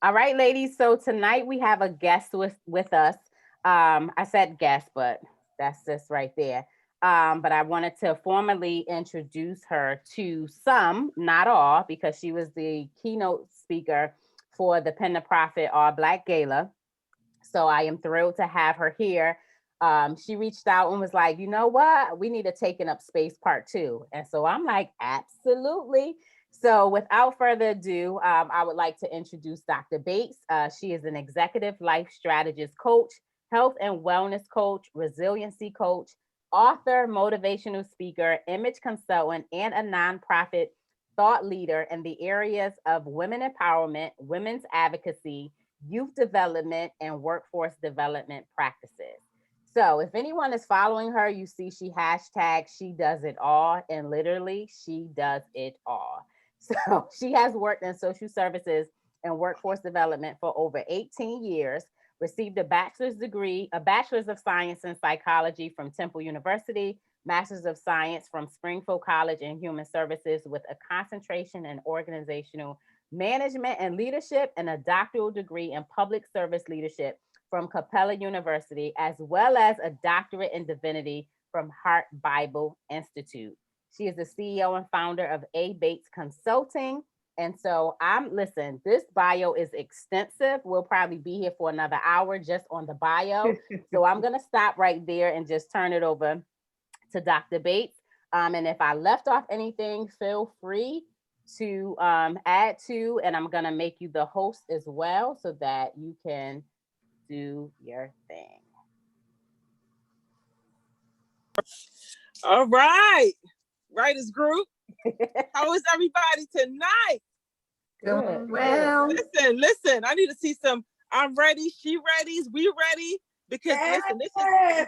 All right, ladies. So tonight we have a guest with us. I said guest, but that's just right there. But I wanted to formally introduce her to some, not all, because she was the keynote speaker for the Pen to Profit All Black Gala. So I am thrilled to have her here. She reached out and was like, you know what? We need a Taking Up Space part two. And so I'm like, absolutely. So without further ado, I would like to introduce Dr. Bates. She is an executive life strategist coach, health and wellness coach, resiliency coach, author, motivational speaker, image consultant, and a nonprofit thought leader in the areas of women empowerment, women's advocacy, youth development, and workforce development practices. So if anyone is following her, you see she hashtag she does it all, and literally she does it all. So she has worked in social services and workforce development for over 18 years, received a bachelor's degree, a bachelor's of science in psychology from Temple University, master's of science from Springfield College in human services with a concentration in organizational management and leadership, and a doctoral degree in public service leadership from Capella University, as well as a doctorate in divinity from Heart Bible Institute. She is the CEO and founder of A. Bates Consulting. And so listen, this bio is extensive. We'll probably be here for another hour just on the bio. So I'm going to stop right there and just turn it over to Dr. Bates. And if I left off anything, feel free to add to, and I'm going to make you the host as well so that you can do your thing. All right. Writers group. How is everybody tonight? Good. Well, Listen. I need to see some. I'm ready. She ready. We ready. Because listen, this is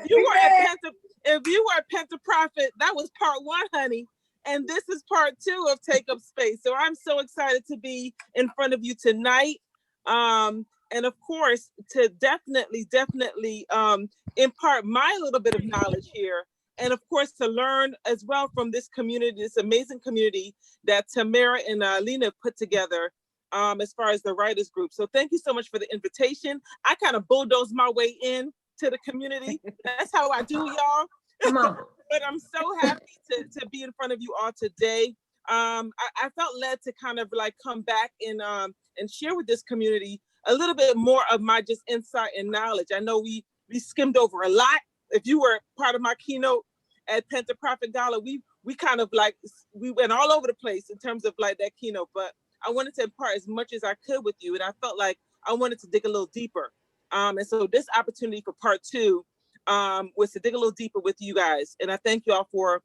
if you were at Pen to Profit, that was part one, honey. And this is part two of Take Up Space. So I'm so excited to be in front of you tonight. And of course, to definitely impart my little bit of knowledge here. And of course, to learn as well from this community, this amazing community that Tamara and Lena put together as far as the writers group. So thank you so much for the invitation. I kind of bulldozed my way in to the community. That's how I do, y'all. come on. But I'm so happy to be in front of you all today. I felt led to kind of like come back and share with this community a little bit more of my just insight and knowledge. I know we skimmed over a lot. If you were part of my keynote at Pen to Profit Gala, we kind of like, we went all over the place in terms of like that keynote, but I wanted to impart as much as I could with you. And I felt like I wanted to dig a little deeper. And so this opportunity for part two was to dig a little deeper with you guys. And I thank you all for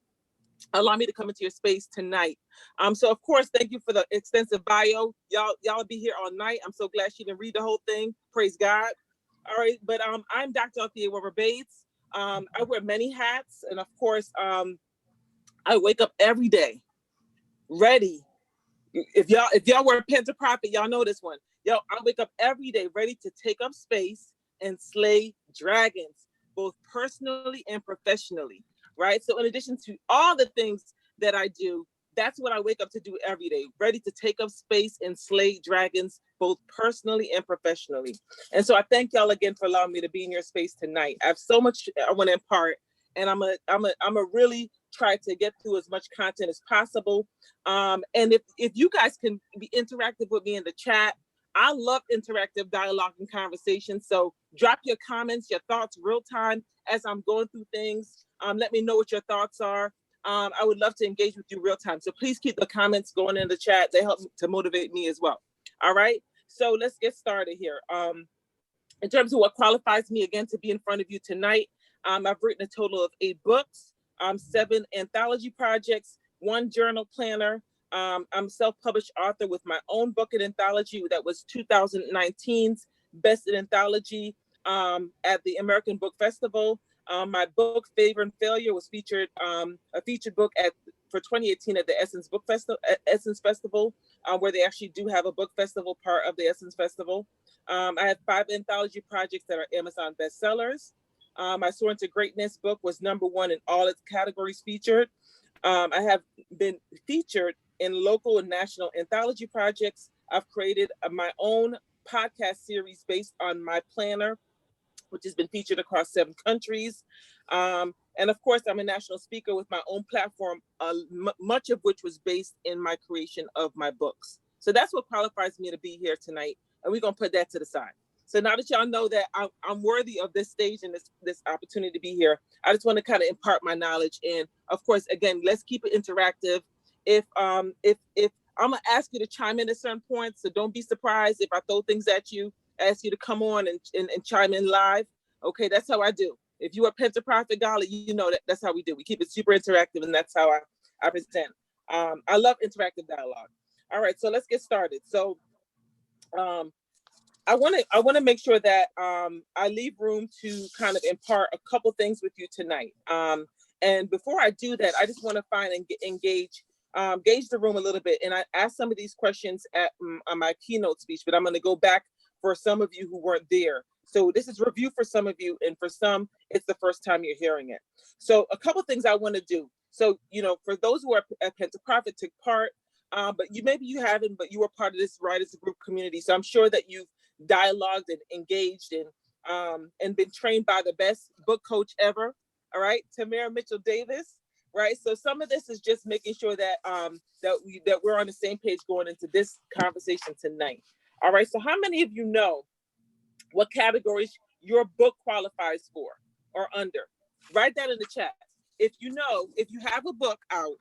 allowing me to come into your space tonight. So of course, thank you for the extensive bio. Y'all be here all night. I'm so glad she didn't read the whole thing. Praise God. All right, but I'm Dr. Althea Weber Bates. I wear many hats, and of course, I wake up every day ready. If y'all were Pen to Profit, y'all know this one. I wake up every day ready to take up space and slay dragons, both personally and professionally, right? So in addition to all the things that I do, that's what I wake up to do every day, ready to take up space and slay dragons, both personally and professionally. And so I thank y'all again for allowing me to be in your space tonight. I have so much I want to impart, and I'm a really try to get through as much content as possible. And if you guys can be interactive with me in the chat, I love interactive dialogue and conversation. So drop your comments, your thoughts real time as I'm going through things. Let me know what your thoughts are. I would love to engage with you real time. So please keep the comments going in the chat. They help to motivate me as well. All right. So let's get started here. In terms of what qualifies me again to be in front of you tonight, I've written a total of 8 books, 7 anthology projects, 1 journal planner. I'm a self-published author with my own book and anthology that was 2019's Best in Anthology at the American Book Festival. My book, Favor and Failure, was featured a featured book for 2018 at the Essence Book Festival, where they actually do have a book festival part of the Essence Festival. I have 5 anthology projects that are Amazon bestsellers. My Soar into Greatness book was #1 in all its categories featured. I have been featured in local and national anthology projects. I've created my own podcast series based on my planner, which has been featured across 7 countries. And of course, I'm a national speaker with my own platform, much of which was based in my creation of my books. So that's what qualifies me to be here tonight. And we're going to put that to the side. So now that y'all know that I'm worthy of this stage and this opportunity to be here, I just want to kind of impart my knowledge. And of course, again, let's keep it interactive. If I'm gonna ask you to chime in at certain points, so don't be surprised if I throw things at you, ask you to come on and chime in live. Okay, that's how I do. If you are Penta Profit Gala, you know that's how we do. We keep it super interactive, and that's how I present. I love interactive dialogue. All right, so let's get started. So I want to make sure that I leave room to kind of impart a couple things with you tonight. And before I do that, I just want to find and gauge the room a little bit. And I asked some of these questions at my keynote speech, but I'm going to go back for some of you who weren't there. So this is review for some of you, and for some, it's the first time you're hearing it. So a couple things I want to do. So, for those who are at Penta Profit took part, but maybe you haven't, but you were part of this Writers Group community. So I'm sure that you've dialogued and engaged and been trained by the best book coach ever. All right, Tamara Mitchell Davis. Right. So some of this is just making sure that that we're on the same page going into this conversation tonight. All right. So how many of you know what categories your book qualifies for or under? Write that in the chat. If you have a book out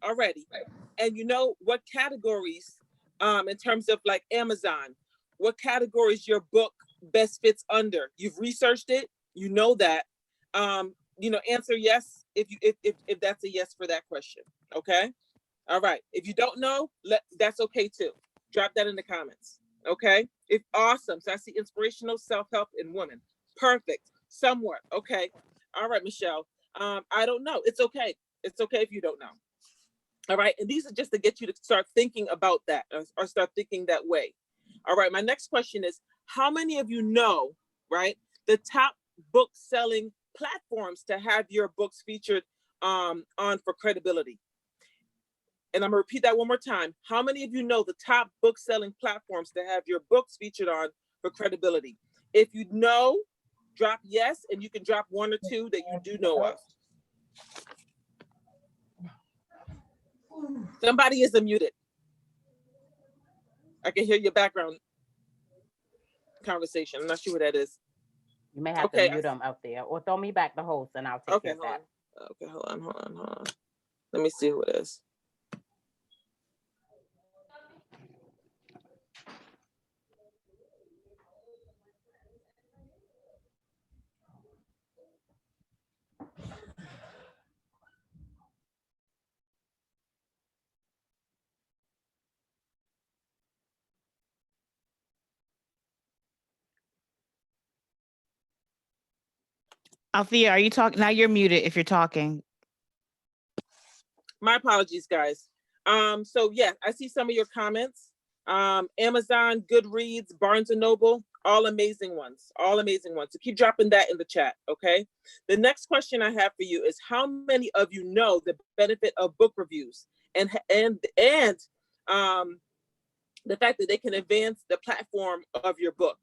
already, and you know what categories, in terms of like Amazon, what categories your book best fits under. You've researched it, you know that. Answer yes if that's a yes for that question. Okay. All right. If you don't know, that's okay too. Drop that in the comments. Okay. If awesome. So I see inspirational, self-help, and women. Perfect. Somewhat. Okay. All right, Michelle. I don't know. It's okay. It's okay if you don't know. All right. And these are just to get you to start thinking about that or start thinking that way. All right. My next question is, how many of you know, right, the top book selling platforms to have your books featured on for credibility? And I'm gonna repeat that one more time. How many of you know the top book selling platforms to have your books featured on for credibility? If you know, drop yes, and you can drop 1 or 2 that you do know of. Somebody is unmuted. I can hear your background conversation. I'm not sure what that is. You may have to mute them out there, or throw me back the host, and I'll take care of that. Okay, hold on. Let me see who it is. Althea, are you talking? Now you're muted if you're talking. My apologies, guys. So yeah, I see some of your comments. Amazon, Goodreads, Barnes & Noble, all amazing ones. So keep dropping that in the chat, okay? The next question I have for you is, how many of you know the benefit of book reviews and the fact that they can advance the platform of your book,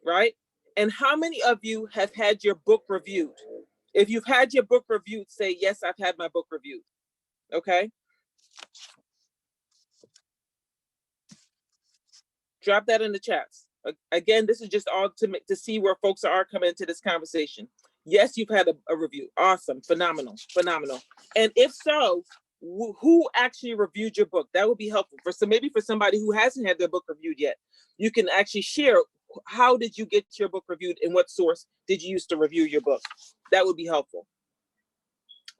right? And how many of you have had your book reviewed? If you've had your book reviewed, say, yes, I've had my book reviewed, okay? Drop that in the chats. Again, this is just all to see where folks are coming into this conversation. Yes, you've had a review. Awesome, phenomenal. And if so, who actually reviewed your book? That would be helpful. Maybe for somebody who hasn't had their book reviewed yet, you can actually share, how did you get your book reviewed and what source did you use to review your book? That would be helpful.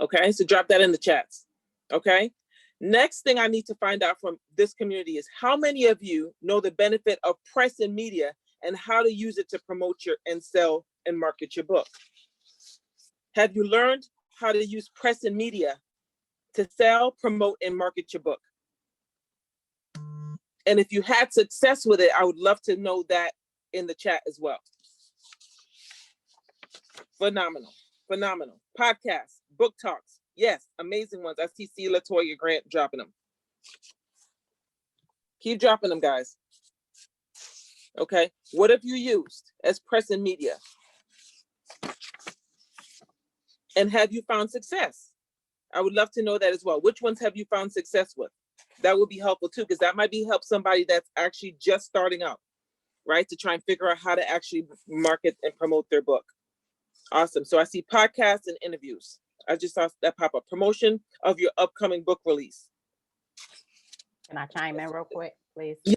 Okay, so drop that in the chats. Okay. Next thing I need to find out from this community is, how many of you know the benefit of press and media and how to use it to promote and sell and market your book? Have you learned how to use press and media to sell, promote, and market your book? And if you had success with it, I would love to know that in the chat as well. Phenomenal. Podcasts, book talks. Yes, amazing ones. I see Latoya Grant dropping them. Keep dropping them, guys. Okay. What have you used as press and media? And have you found success? I would love to know that as well. Which ones have you found success with? That would be helpful too, because that might be help somebody that's actually just starting out, right? To try and figure out how to actually market and promote their book. Awesome. So I see podcasts and interviews. I just saw that pop up. Promotion of your upcoming book release. Can I chime in real quick, please? Yeah.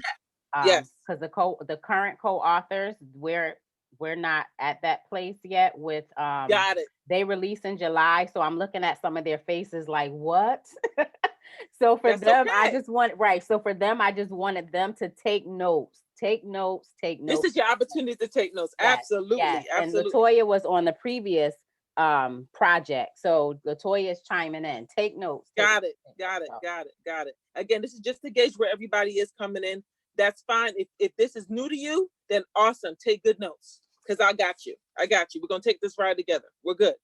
Yes. Because the current co-authors, we're not at that place yet with Got it. they release in July. So I'm looking at some of their faces like, what? So for That's them, okay. I just wanted them to take notes. Take notes. This is your opportunity to take notes. Yes, Absolutely. yes. And Absolutely. Latoya was on the previous project. So Latoya is chiming in. Take notes. Got it. Again, this is just to gauge where everybody is coming in. That's fine. If this is new to you, then awesome. Take good notes, because I got you. We're going to take this ride together. We're good.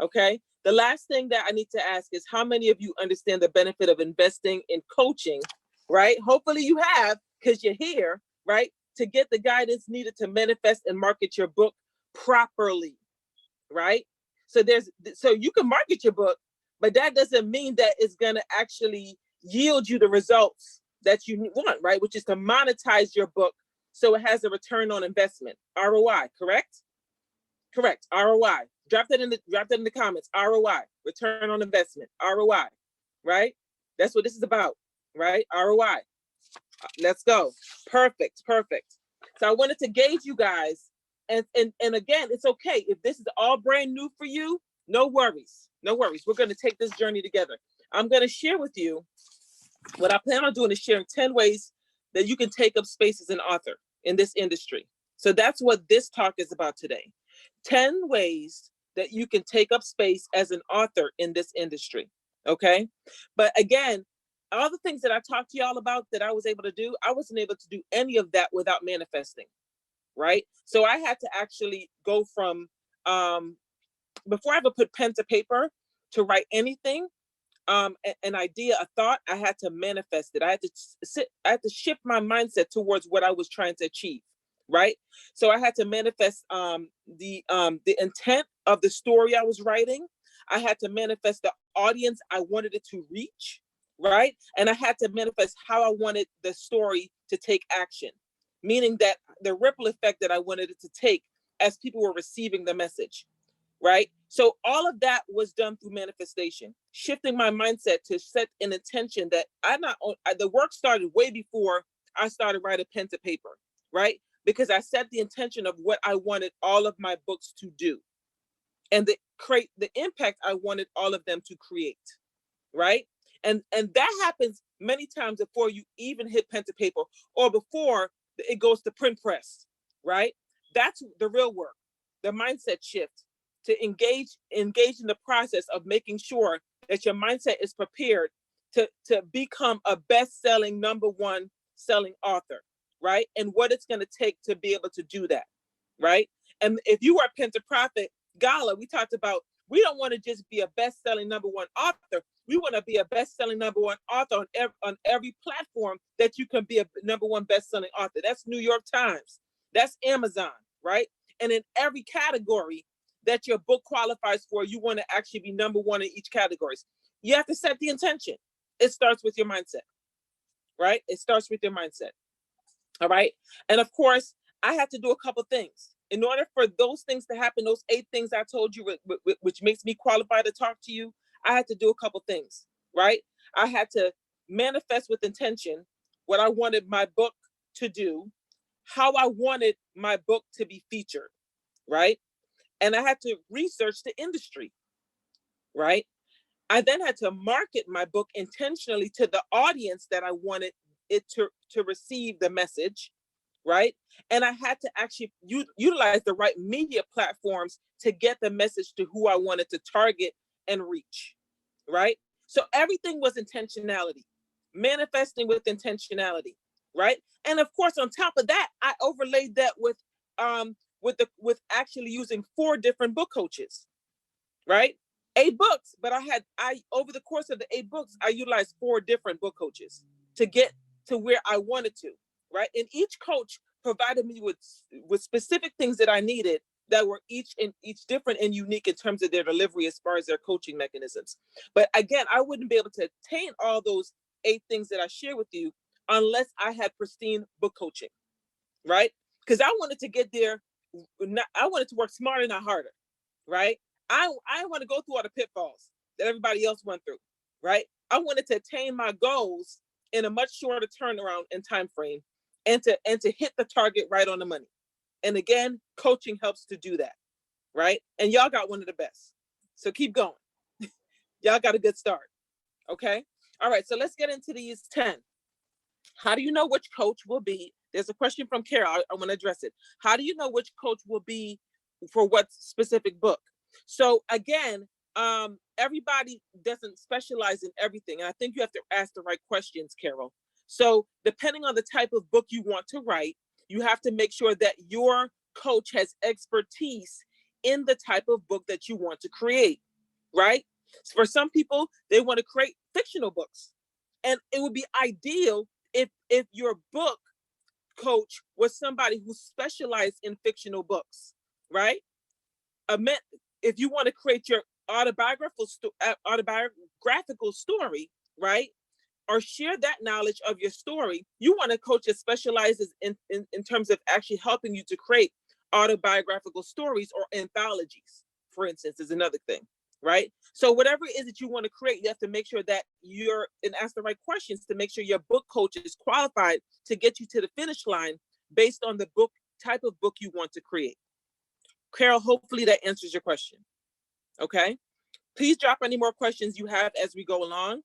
Okay. The last thing that I need to ask is, how many of you understand the benefit of investing in coaching, right? Hopefully you have, because you're here, right? To get the guidance needed to manifest and market your book properly, right? So you can market your book, but that doesn't mean that it's going to actually yield you the results that you want, right? Which is to monetize your book so it has a return on investment, ROI, correct? Correct, ROI. Drop that in the comments. ROI, return on investment, ROI, right? That's what this is about, right? ROI. Let's go. Perfect. So I wanted to gauge you guys. And again, it's okay. If this is all brand new for you, no worries. We're going to take this journey together. I'm going to share with you what I plan on doing is sharing 10 ways that you can take up space as an author in this industry. So that's what this talk is about today. 10 ways that you can take up space as an author in this industry. Okay. But again, all the things that I talked to y'all about that I was able to do, I wasn't able to do any of that without manifesting. Right. So I had to actually go from before I ever put pen to paper to write anything, an idea, a thought, I had to manifest it. I had to shift my mindset towards what I was trying to achieve. Right. So I had to manifest the intent of the story I was writing. I had to manifest the audience I wanted it to reach. Right. And I had to manifest how I wanted the story to take action, meaning that the ripple effect that I wanted it to take as people were receiving the message. Right. So all of that was done through manifestation, shifting my mindset to set an intention that the work started way before I started writing pen to paper. Right. Because I set the intention of what I wanted all of my books to do and the impact I wanted all of them to create. Right. And that happens many times before you even hit pen to paper or before it goes to print press. Right. That's the real work, the mindset shift to engage in the process of making sure that your mindset is prepared to become a best-selling #1 selling author. Right. And what it's going to take to be able to do that. Right. And if you are Pen to Profit Gala, we talked about, we don't want to just be a best-selling #1 author. We want to be a best-selling #1 author on every platform that you can be a #1 best-selling author. That's New York Times. That's Amazon, right? And in every category that your book qualifies for, you want to actually be #1 in each category. You have to set the intention. It starts with your mindset, right? It starts with your mindset. All right. And of course, I had to do a couple things. In order for those things to happen, those 8 things I told you, which makes me qualified to talk to you, I had to do a couple things, right? I had to manifest with intention what I wanted my book to do, how I wanted my book to be featured, right? And I had to research the industry, right? I then had to market my book intentionally to the audience that I wanted it to receive the message, right? And I had to actually utilize the right media platforms to get the message to who I wanted to target and reach, right? So everything was intentionality, manifesting with intentionality, right? And of course, on top of that, I overlaid that with actually using 4 different book coaches, right? 8 books, but I over the course of the 8 books, I utilized 4 different book coaches to get to where I wanted to, right? And each coach provided me with specific things that I needed that were each different and unique in terms of their delivery as far as their coaching mechanisms. But again, I wouldn't be able to attain all those 8 things that I share with you unless I had pristine book coaching, right? Because I wanted to get there. I wanted to work smarter, not harder, right? I want to go through all the pitfalls that everybody else went through, right? I wanted to attain my goals in a much shorter turnaround and time frame, and to hit the target right on the money. And again, coaching helps to do that, right? And y'all got one of the best. So keep going. Y'all got a good start. Okay. All right. So let's get into these 10. How do you know which coach will be? There's a question from Carol. I want to address it. How do you know which coach will be for what specific book? So again, everybody doesn't specialize in everything. And I think you have to ask the right questions, Carol. So depending on the type of book you want to write, you have to make sure that your coach has expertise in the type of book that you want to create, right? For some people, they want to create fictional books. And it would be ideal if your book coach was somebody who specialized in fictional books, right? If you want to create your autobiographical story, right? Or share that knowledge of your story, you want a coach that specializes in terms of actually helping you to create autobiographical stories or anthologies, for instance, is another thing, right? So whatever it is that you want to create, you have to make sure that and ask the right questions to make sure your book coach is qualified to get you to the finish line based on the type of book you want to create. Carol, hopefully that answers your question. Okay. Please drop any more questions you have as we go along.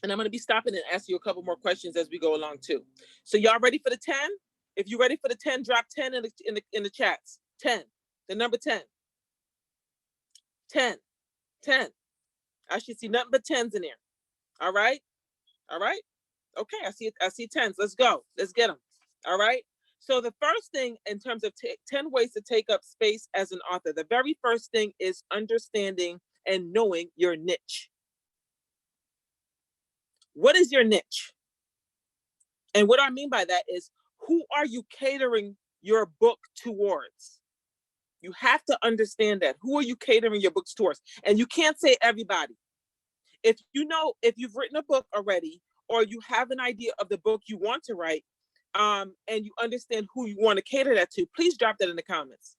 And I'm going to be stopping and ask you a couple more questions as we go along too. So y'all ready for the 10? If you're ready for the 10, drop 10 in the chats. 10, the number 10. 10, 10. I should see nothing but 10s in there. All right. All right. Okay. I see 10s. Let's go. Let's get them. All right. So the first thing in terms of 10 ways to take up space as an author, the very first thing is understanding and knowing your niche. What is your niche? And what I mean by that is, who are you catering your book towards? You have to understand that. Who are you catering your books towards? And you can't say everybody. If you've written a book already, or you have an idea of the book you want to write, and you understand who you want to cater that to, please drop that in the comments.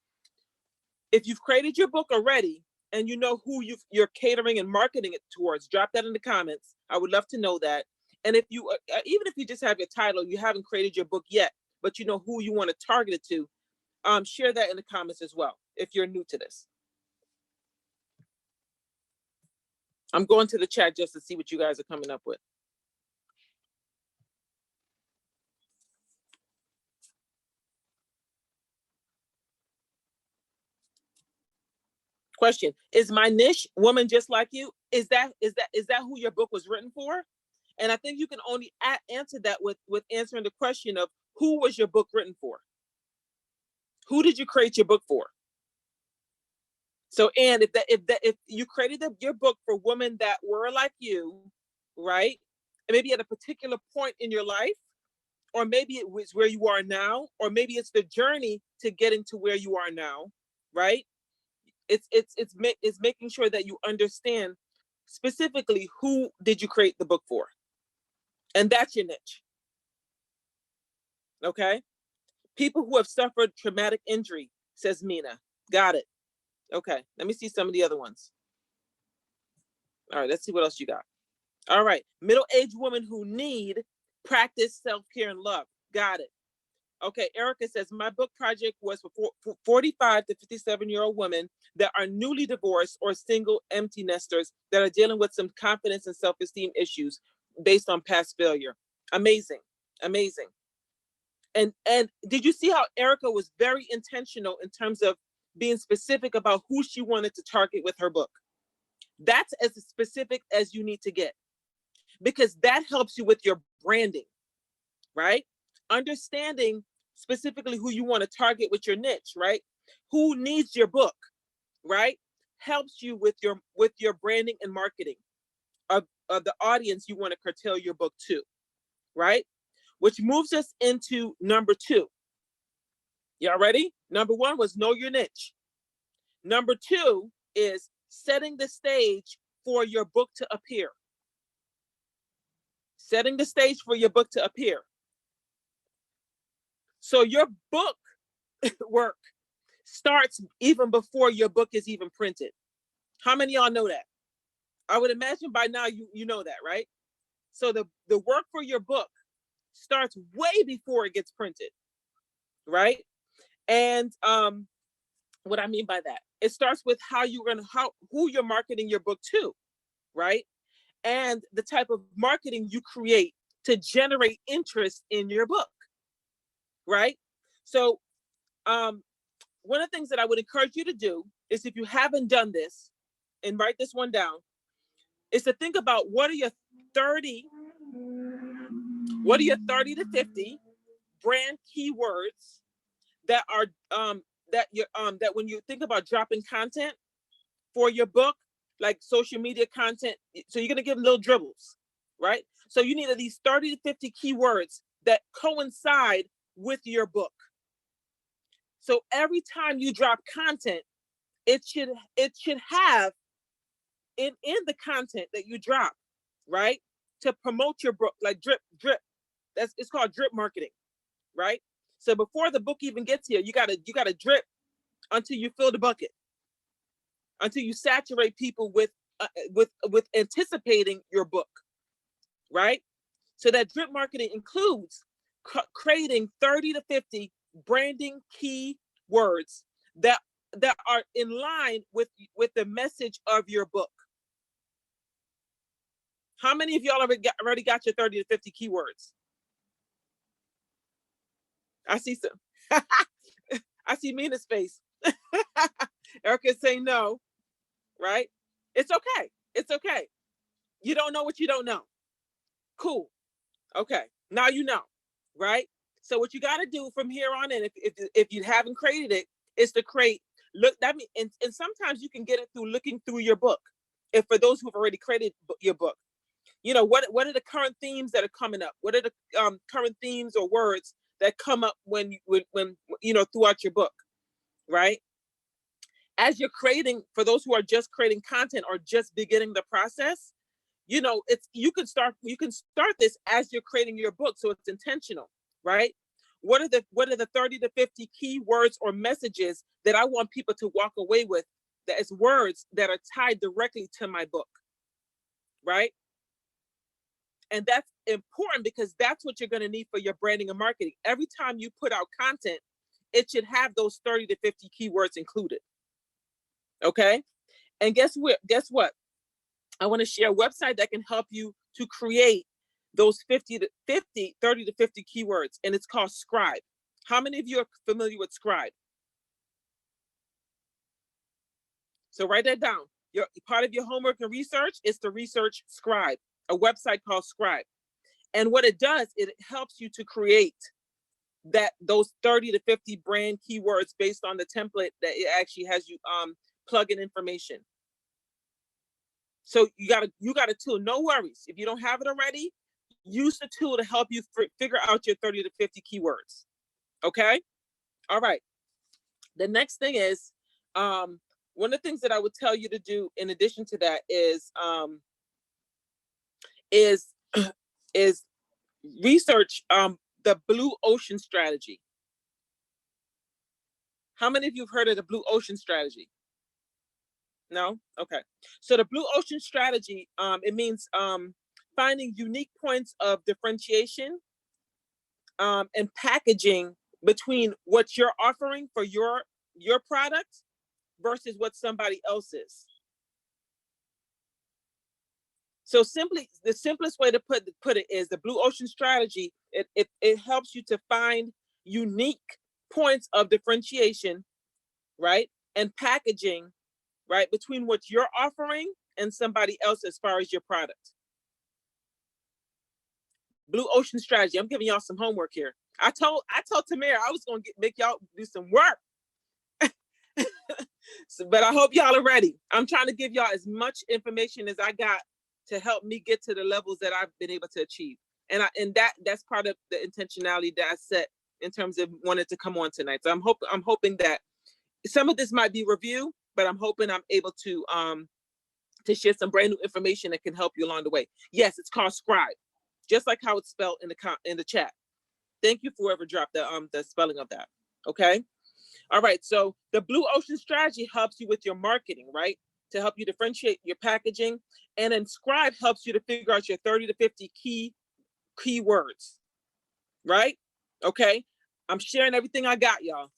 If you've created your book already and you know who you're catering and marketing it towards, drop that in the comments. I would love to know that. And if you, even if you just have your title, you haven't created your book yet, but you know who you want to target it to, share that in the comments as well, if you're new to this. I'm going to the chat just to see what you guys are coming up with. Question: is my niche woman just like you? Is that who your book was written for? And I think you can only answer that with answering the question of, who was your book written for? Who did you create your book for? So, and if you created your book for women that were like you, right? And maybe at a particular point in your life, or maybe it was where you are now, or maybe it's the journey to getting to where you are now, right? It's making sure that you understand specifically who did you create the book for, and that's your niche. Okay. People who have suffered traumatic injury, says Mina. Got it. Okay. Let me see some of the other ones. All right. Let's see what else you got. All right. Middle-aged women who need practice self-care and love. Got it. Okay. Erica says, my book project was for 45 to 57-year-old women that are newly divorced or single empty nesters that are dealing with some confidence and self-esteem issues based on past failure. Amazing. Amazing. And did you see how Erica was very intentional in terms of being specific about who she wanted to target with her book? That's as specific as you need to get, because that helps you with your branding, right? Understanding specifically who you want to target with your niche, right? Who needs your book, right? Helps you with your branding and marketing of the audience you want to curtail your book to, right? which moves us into number 2. Y'all ready? Number 1 was know your niche. Number 2 is setting the stage for your book to appear. Setting the stage for your book to appear. So your book work starts even before your book is even printed. How many of y'all know that? I would imagine by now you know that, right? So the work for your book starts way before it gets printed, right? And what I mean by that, it starts with who you're marketing your book to, right? And the type of marketing you create to generate interest in your book, right? So one of the things that I would encourage you to do is, if you haven't done this, and write this one down, is to think about what are your 30 to 50 brand keywords that are that when you think about dropping content for your book, like social media content, so you're going to give little dribbles, right? So you need at least 30 to 50 keywords that coincide with your book. So every time you drop content, it should have in the content that you drop, right, to promote your book, like drip. It's called drip marketing, right? So before the book even gets here, you gotta drip until you fill the bucket, until you saturate people with anticipating your book, right? So that drip marketing includes creating 30 to 50 branding key words that are in line with the message of your book. How many of y'all already got your 30 to 50 keywords? I see some. I see Mina's face. Erica's saying no, right? It's okay. It's okay. You don't know what you don't know. Cool. Okay. Now you know, right? So what you got to do from here on in, if you haven't created it, is to create. Look, that means, and sometimes you can get it through looking through your book. If for those who've already created your book, you know, what are the current themes that are coming up? What are the current themes or words that come up when you know, throughout your book, right? As you're creating, for those who are just creating content or just beginning the process, you know, you can start this as you're creating your book, so it's intentional, right? What are the 30 to 50 key words or messages that I want people to walk away with, that is words that are tied directly to my book, right? And that's important because that's what you're going to need for your branding and marketing. Every time you put out content, it should have those 30 to 50 keywords included. Okay? And guess what? I want to share a website that can help you to create those 30 to 50 keywords, and it's called Scribe. How many of you are familiar with Scribe? So write that down. Part of your homework and research is to research Scribe, a website called Scribe. And what it does, it helps you to create those 30 to 50 brand keywords based on the template that it actually has you plug in information. So you got a tool. No worries. If you don't have it already, use the tool to help you figure out your 30 to 50 keywords. Okay? All right. The next thing is, one of the things that I would tell you to do in addition to that is research the Blue Ocean strategy. How many of you have heard of the Blue Ocean strategy? No? Okay. So the Blue Ocean strategy, it means finding unique points of differentiation and packaging between what you're offering for your product versus what somebody else is. So the simplest way to put it is the Blue Ocean strategy. It helps you to find unique points of differentiation, right? And packaging, right, between what you're offering and somebody else as far as your product. Blue Ocean strategy. I'm giving y'all some homework here. I told Tamara I was going to make y'all do some work. But I hope y'all are ready. I'm trying to give y'all as much information as I got to help me get to the levels that I've been able to achieve. And that's part of the intentionality that I set in terms of wanting to come on tonight. So I'm hoping that some of this might be review, but I'm hoping I'm able to share some brand new information that can help you along the way. Yes, it's called Scribe, just like how it's spelled in the chat. Thank you for whoever dropped the spelling of that. Okay. All right. So the Blue Ocean strategy helps you with your marketing, right? To help you differentiate your packaging. And then Scribe helps you to figure out your 30 to 50 keywords, right? Okay. I'm sharing everything I got, y'all.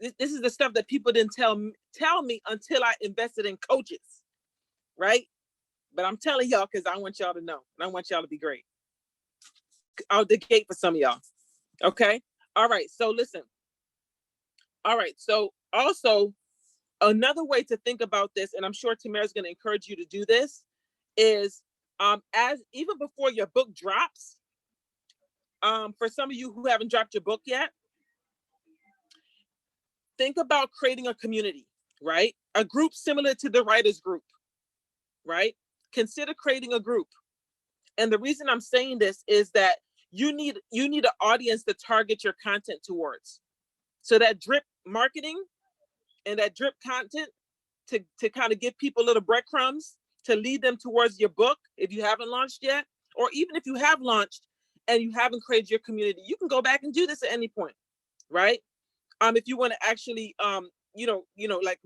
This is the stuff that people didn't tell me until I invested in coaches, right? But I'm telling y'all because I want y'all to know, and I want y'all to be great. Out the gate for some of y'all. Okay. All right. So listen. All right. So also another way to think about this, and I'm sure Tamara is going to encourage you to do this, is as even before your book drops, for some of you who haven't dropped your book yet, think about creating a community, right? A group similar to the writers group, right? Consider creating a group. And the reason I'm saying this is that you need an audience to target your content towards. So that drip marketing and that drip content to kind of give people little breadcrumbs to lead them towards your book if you haven't launched yet, or even if you have launched and you haven't created your community, you can go back and do this at any point, right? If you want to actually like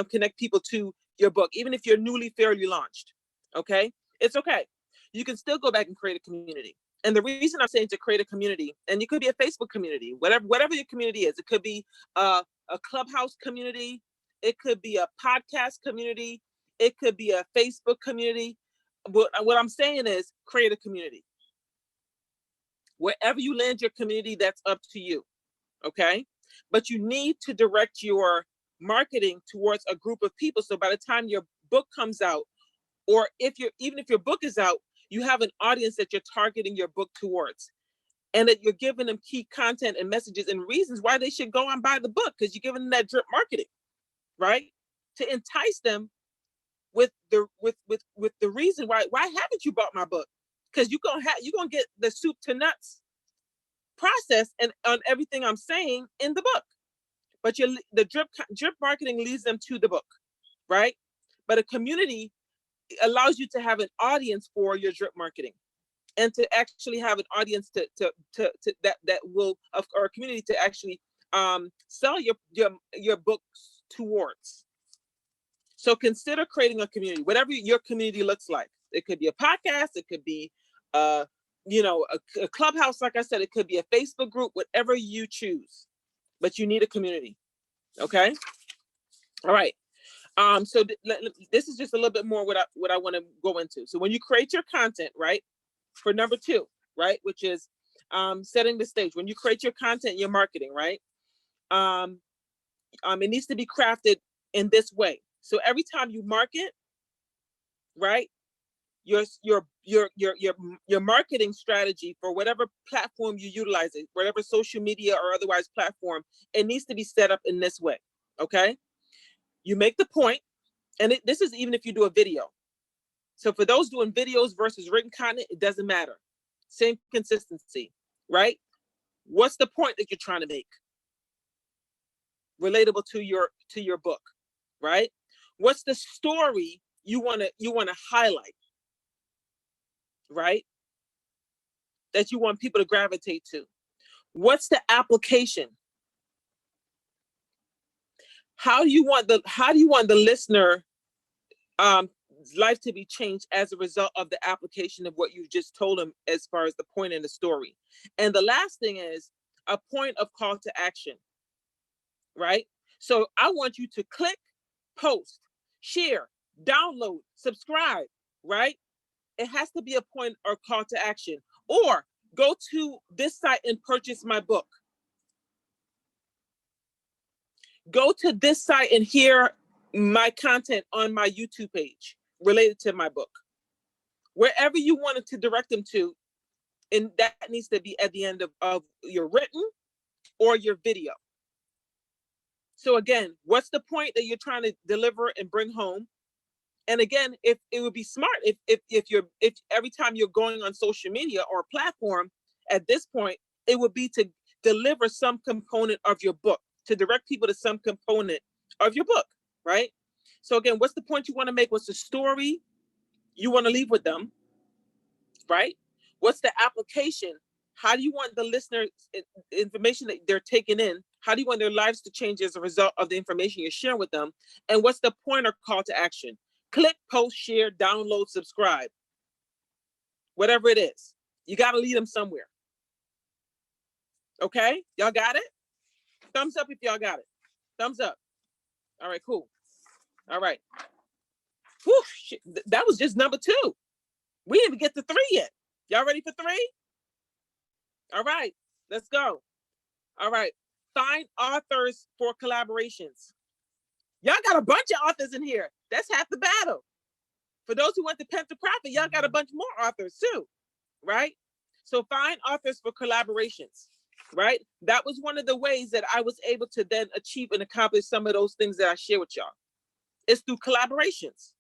connect people to your book, even if you're newly fairly launched, okay? It's okay. You can still go back and create a community. And the reason I'm saying to create a community, and it could be a Facebook community, whatever your community is, it could be a Clubhouse community, it could be a podcast community, it could be a Facebook community. But what I'm saying is create a community. Wherever you land your community, that's up to you, okay? But you need to direct your marketing towards a group of people. So by the time your book comes out, or even if your book is out, you have an audience that you're targeting your book towards, and that you're giving them key content and messages and reasons why they should go and buy the book, because you're giving them that drip marketing, right? To entice them with the reason why haven't you bought my book? Because you're gonna get the soup to nuts process and on everything I'm saying in the book. But the drip marketing leads them to the book, right? But a community allows you to have an audience for your drip marketing, and to actually have an audience to that will, or a community to actually sell your books towards. So consider creating a community, whatever your community looks like. It could be a podcast, it could be a Clubhouse, like I said, it could be a Facebook group, whatever you choose. But you need a community. Okay. All right. So this is just a little bit more what I want to go into. So when you create your content, right, for number 2, right, which is setting the stage. When you create your content, your marketing, right, it needs to be crafted in this way. So every time you market, right, your marketing strategy for whatever platform you utilize, it, whatever social media or otherwise platform, it needs to be set up in this way. Okay. You make the point, and this is even if you do a video. So for those doing videos versus written content, it doesn't matter. Same consistency, right? What's the point that you're trying to make? Relatable to your book, right? What's the story you want to highlight, right? That you want people to gravitate to. What's the application? How do you want the listener life to be changed as a result of the application of what you just told them as far as the point in the story? And the last thing is a point of call to action, right? So I want you to click, post, share, download, subscribe, right? It has to be a point or call to action. Or go to this site and purchase my book. Go to this site and hear my content on my YouTube page related to my book. Wherever you wanted to direct them to, and that needs to be at the end of your written or your video. So again, what's the point that you're trying to deliver and bring home? And again, if it would be smart if every time you're going on social media or a platform at this point, it would be to deliver some component of your book, to direct people to some component of your book, right? So again, what's the point you want to make? What's the story you want to leave with them, right? What's the application? How do you want the listener information that they're taking in? How do you want their lives to change as a result of the information you're sharing with them? And what's the point or call to action? Click, post, share, download, subscribe. Whatever it is, you got to lead them somewhere. Okay, y'all got it? Thumbs up if y'all got it. Thumbs up. All right, cool. All right. Whew, shit. That was just number 2. We didn't even get to 3 yet. Y'all ready for 3? All right, let's go. All right, find authors for collaborations. Y'all got a bunch of authors in here. That's half the battle. For those who want to Pen to Profit, y'all got a bunch more authors too, right? So find authors for collaborations, right? That was one of the ways that I was able to then achieve and accomplish some of those things that I share with y'all. It's through collaborations,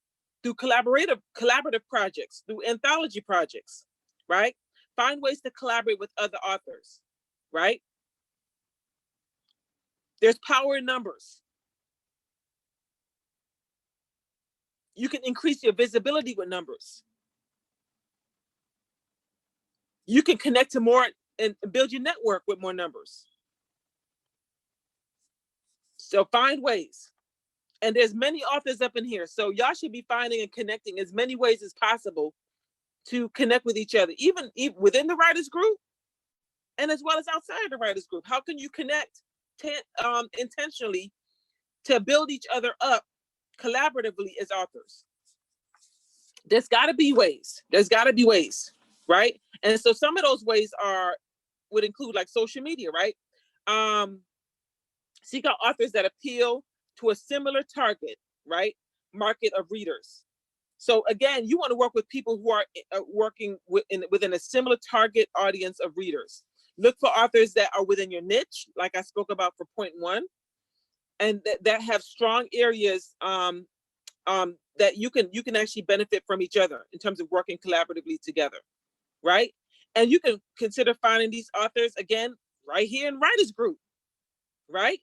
through collaborative projects, through anthology projects, right? Find ways to collaborate with other authors, right? There's power in numbers. You can increase your visibility with numbers. You can connect to more and build your network with more numbers. So find ways. And there's many authors up in here. So y'all should be finding and connecting as many ways as possible to connect with each other, even within the writers group and as well as outside the writers group. How can you connect intentionally to build each other up collaboratively as authors? There's got to be ways. There's got to be ways, right? And so some of those ways would include like social media, right? Seek out authors that appeal to a similar target, right? Market of readers. So again, you want to work with people who are working within a similar target audience of readers. Look for authors that are within your niche, like I spoke about for point 1, and that have strong areas that you can actually benefit from each other in terms of working collaboratively together, right? And you can consider finding these authors again right here in writers group, right?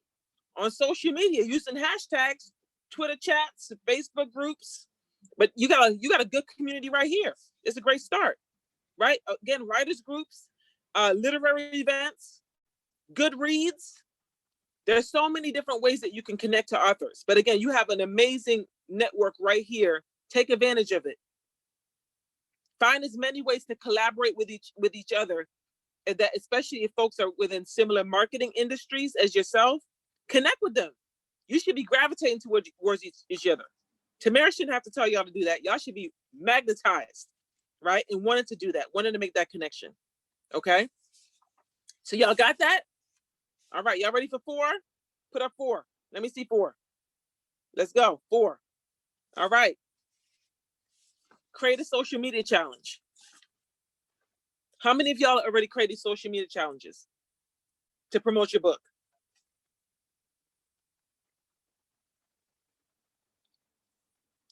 On social media, using hashtags, Twitter chats, Facebook groups. But you got a good community right here. It's a great start, right? Again, writers groups, literary events, Goodreads. There's so many different ways that you can connect to authors. But again, you have an amazing network right here. Take advantage of it. Find as many ways to collaborate with each other, and that especially if folks are within similar marketing industries as yourself, connect with them. You should be gravitating towards each other. Tamara shouldn't have to tell y'all to do that. Y'all should be magnetized, right? And wanting to do that, wanting to make that connection. Okay. So y'all got that? All right, y'all ready for 4? Put up 4. Let me see 4. Let's go, 4. All right. Create a social media challenge. How many of y'all already created social media challenges to promote your book?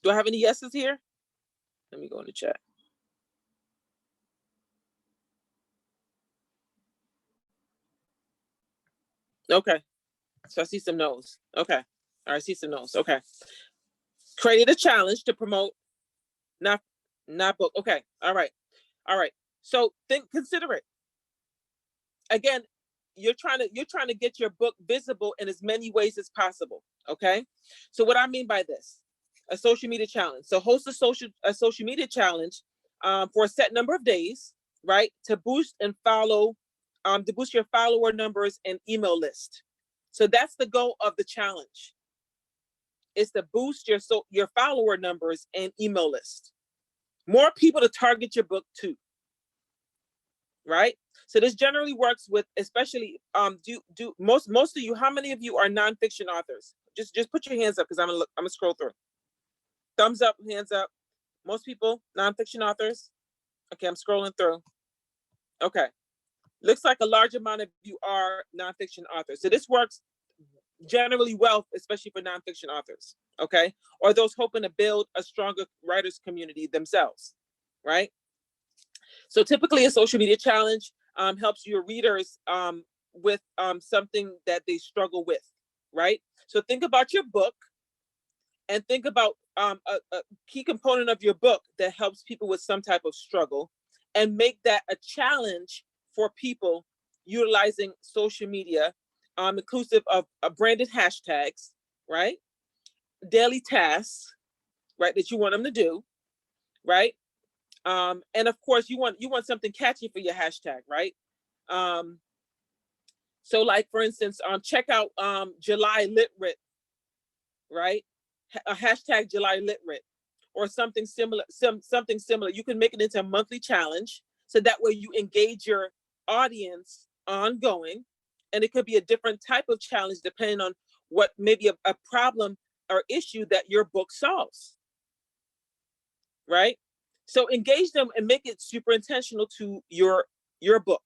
Do I have any yeses here? Let me go in the chat. Okay, so I see some no's. Okay, all right, I see some no's. Okay, created a challenge to promote, not book. Okay, all right. So consider it. Again, you're trying to get your book visible in as many ways as possible. Okay, so what I mean by this, a social media challenge. So host a social media challenge for a set number of days, right? To boost and follow. To boost your follower numbers and email list. So that's the goal of the challenge. Is to boost your follower numbers and email list. More people to target your book to. Right? So this generally works with, especially most of you, how many of you are nonfiction authors? Just put your hands up because I'm gonna scroll through. Thumbs up, hands up. Most people, nonfiction authors. Okay, I'm scrolling through. Okay. Looks like a large amount of you are nonfiction authors. So this works generally wealth, especially for nonfiction authors, okay? Or those hoping to build a stronger writers community themselves, right? So typically a social media challenge helps your readers with something that they struggle with, right? So think about your book and think about a key component of your book that helps people with some type of struggle, and make that a challenge for people utilizing social media, inclusive of branded hashtags, right? Daily tasks, right, that you want them to do, right? And of course, you want something catchy for your hashtag, right? So like, for instance, check out July Lit, right? A hashtag July Lit, or something similar. Something similar. You can make it into a monthly challenge, so that way you engage your audience ongoing, and it could be a different type of challenge depending on what maybe a problem or issue that your book solves, right? So engage them and make it super intentional to your book.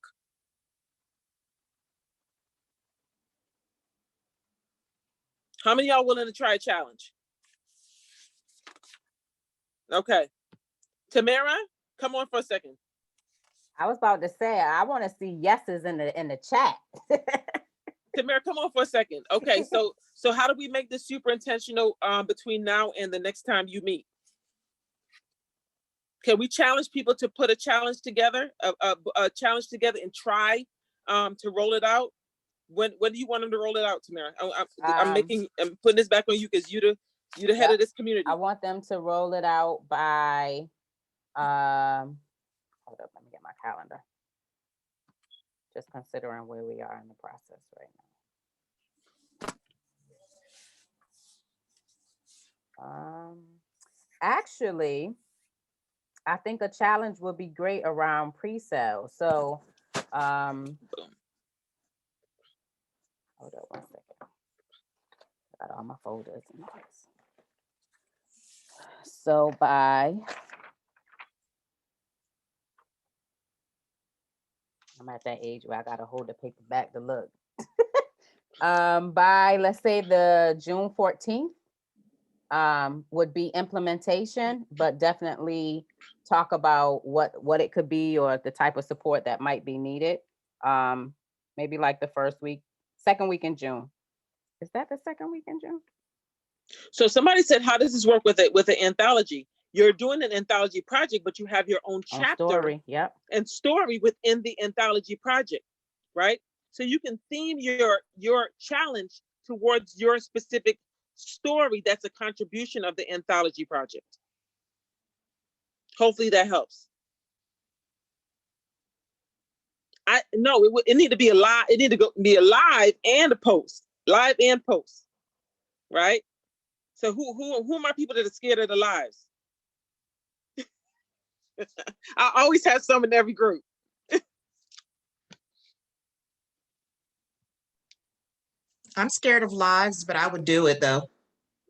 How many of y'all willing to try a challenge? Okay. Tamara, come on for a second. I was about to say, I want to see yeses in the chat. Tamara, come on for a second. Okay, so how do we make this super intentional between now and the next time you meet? Can we challenge people to put a challenge together, a challenge together, and try to roll it out? When do you want them to roll it out, Tamara? I'm putting this back on you because you the head of this community. I want them to roll it out by, hold up, let me get my calendar. Just considering where we are in the process right now. Actually, I think a challenge would be great around pre-sale. So, hold up 1 second. Got all my folders in place. So I'm at that age where I gotta hold the paper back to look. By, let's say, the June 14th, would be implementation, but definitely talk about what it could be or the type of support that might be needed. Maybe like the second week in June. Is that the second week in June? So somebody said, how does this work with an anthology? You're doing an anthology project, but you have your own chapter story, yep, and story within the anthology project, right? So you can theme your challenge towards your specific story that's a contribution of the anthology project. Hopefully that helps. It need to be a live. It need to be a live and a post, live and post, right? So who are my people that are scared of the lives? I always have some in every group. I'm scared of lives, but I would do it though.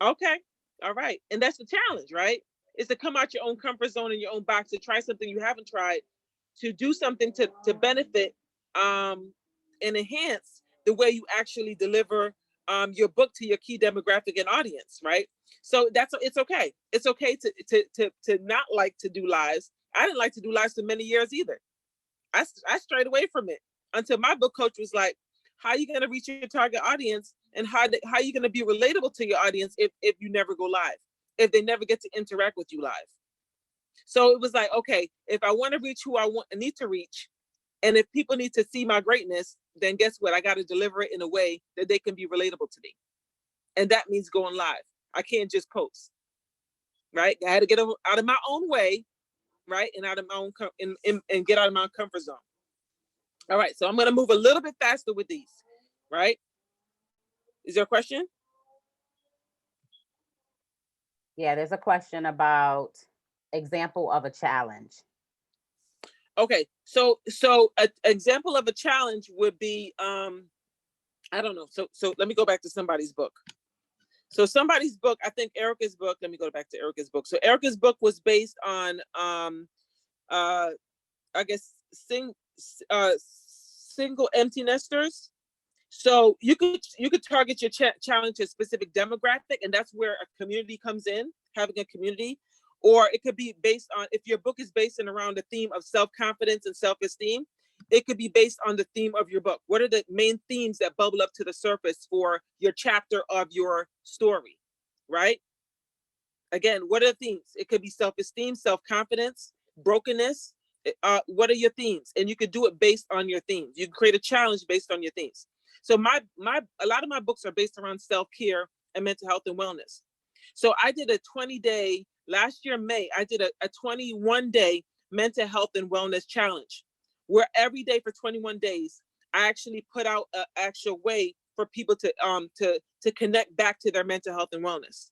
Okay, all right, and that's the challenge, right? Is to come out your own comfort zone in your own box, to try something you haven't tried, to do something to benefit and enhance the way you actually deliver your book to your key demographic and audience, right? So it's okay. It's okay to not like to do lives. I didn't like to do lives for many years either. I strayed away from it until my book coach was like, how are you going to reach your target audience, and how are you going to be relatable to your audience if you never go live, if they never get to interact with you live? So it was like, okay, if I want to reach who I need to reach, and if people need to see my greatness, then guess what? I got to deliver it in a way that they can be relatable to me. And that means going live. I can't just post, right? I had to get out of my own way, right? And out of my own, and get out of my comfort zone. All right, so I'm going to move a little bit faster with these, right? Is there a question? Yeah, there's a question about example of a challenge. Okay, so an example of a challenge would be, I don't know. So let me go back to somebody's book. So somebody's book, I think Erica's book. Let me go back to Erica's book. So Erica's book was based on, I guess, single empty nesters. So you could target your challenge to a specific demographic, and that's where a community comes in, having a community. Or it could be based on, if your book is based around the theme of self-confidence and self-esteem, it could be based on the theme of your book. What are the main themes that bubble up to the surface for your chapter of your story, right? Again, what are the themes? It could be self-esteem, self-confidence, brokenness. What are your themes? And you could do it based on your themes. You can create a challenge based on your themes. So a lot of my books are based around self-care and mental health and wellness. So I did a 20-day, last year, May, I did a 21-day mental health and wellness challenge, where every day for 21 days, I actually put out an actual way for people to connect back to their mental health and wellness.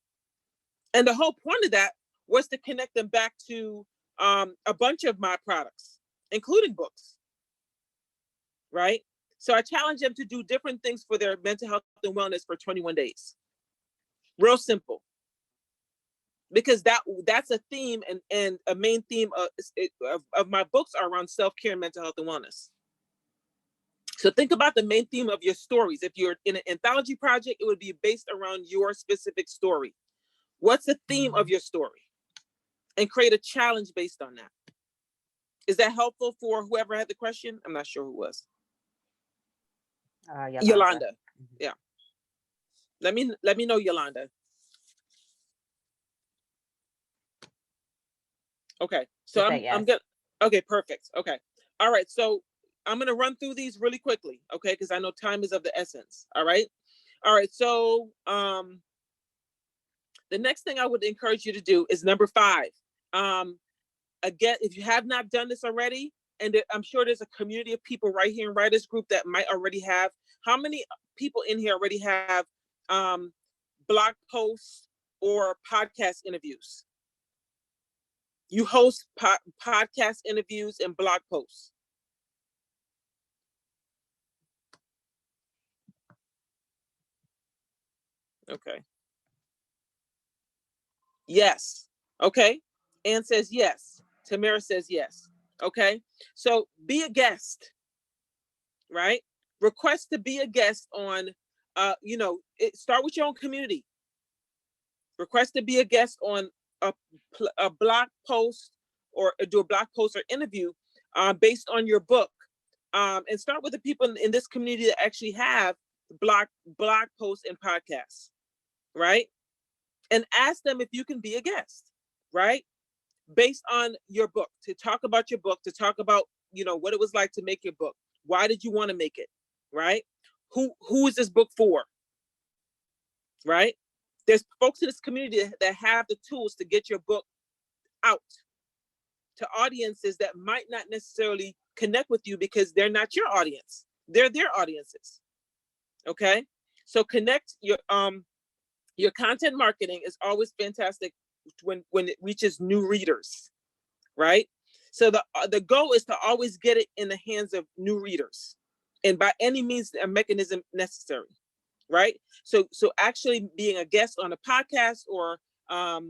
And the whole point of that was to connect them back to a bunch of my products, including books, right? So I challenge them to do different things for their mental health and wellness for 21 days. Real simple. Because that's a theme and a main theme of my books are around self-care and mental health and wellness. So think about the main theme of your stories. If you're in an anthology project, it would be based around your specific story. What's the theme of your story? And create a challenge based on that. Is that helpful for whoever had the question? I'm not sure who was. Yolanda. Yeah. Let me know, Yolanda. Okay, so I'm gonna, okay, perfect. Okay, all right, so I'm gonna run through these really quickly, okay, because I know time is of the essence. All right, so the next thing I would encourage you to do is number 5. Again, if you have not done this already, and I'm sure there's a community of people right here in Writers Group that might already have. How many people in here already have blog posts or podcast interviews? You host podcast interviews and blog posts. Okay. Yes. Okay. Ann says yes. Tamara says yes. Okay. So be a guest, right? Request to be a guest on, start with your own community. Request to be a guest on a blog post or do a blog post or interview based on your book. And start with the people in this community that actually have blog posts and podcasts, right? And ask them if you can be a guest, right? Based on your book, to talk about your book, to talk about, what it was like to make your book. Why did you want to make it, right? Who is this book for, right? There's folks in this community that have the tools to get your book out to audiences that might not necessarily connect with you because they're not your audience. They're their audiences. Okay. So connect your content marketing is always fantastic when it reaches new readers, right? So the goal is to always get it in the hands of new readers, and by any means a mechanism necessary, right? So actually being a guest on a podcast or a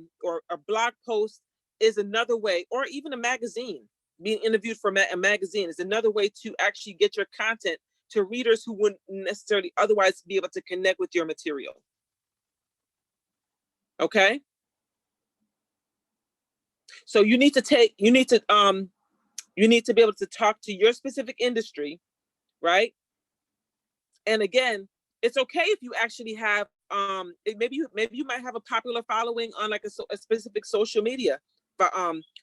blog post is another way, or even a magazine. Being interviewed for a magazine is another way to actually get your content to readers who wouldn't necessarily otherwise be able to connect with your material. Okay. So you need to be able to talk to your specific industry, right? And again, it's okay if you actually have maybe you might have a popular following on like a specific social media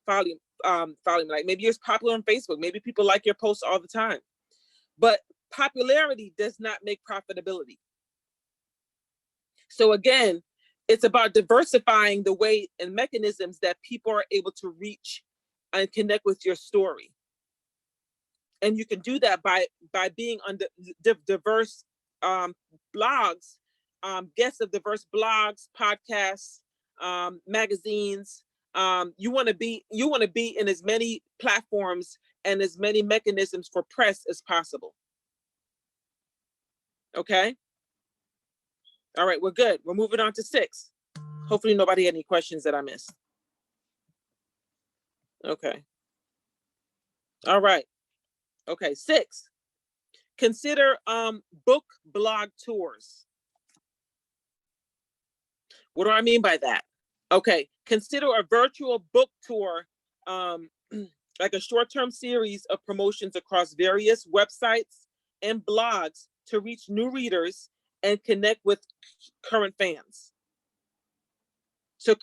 following, like maybe you're popular on Facebook, maybe people like your posts all the time, but popularity does not make profitability. So again, it's about diversifying the way and mechanisms that people are able to reach and connect with your story. And you can do that by being on diverse blogs, guests of diverse blogs, podcasts, magazines. You want to be in as many platforms and as many mechanisms for press as possible. Okay. All right, we're good. We're moving on to 6. Hopefully nobody had any questions that I missed. Okay. All right. Okay, 6. Consider book blog tours. What do I mean by that? Okay, consider a virtual book tour, like a short-term series of promotions across various websites and blogs to reach new readers and connect with current fans. So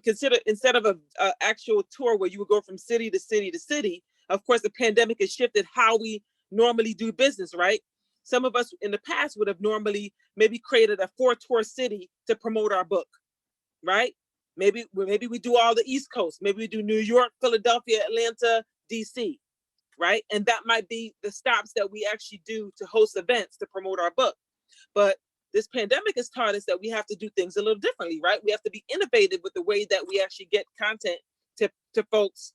consider, instead of a actual tour where you would go from city to city to city, of course, the pandemic has shifted how we normally do business, right? Some of us in the past would have normally maybe created a 4-tour city to promote our book, right? Maybe we do all the East Coast. Maybe we do New York, Philadelphia, Atlanta, DC, right? And that might be the stops that we actually do to host events to promote our book. But this pandemic has taught us that we have to do things a little differently, right? We have to be innovative with the way that we actually get content to folks.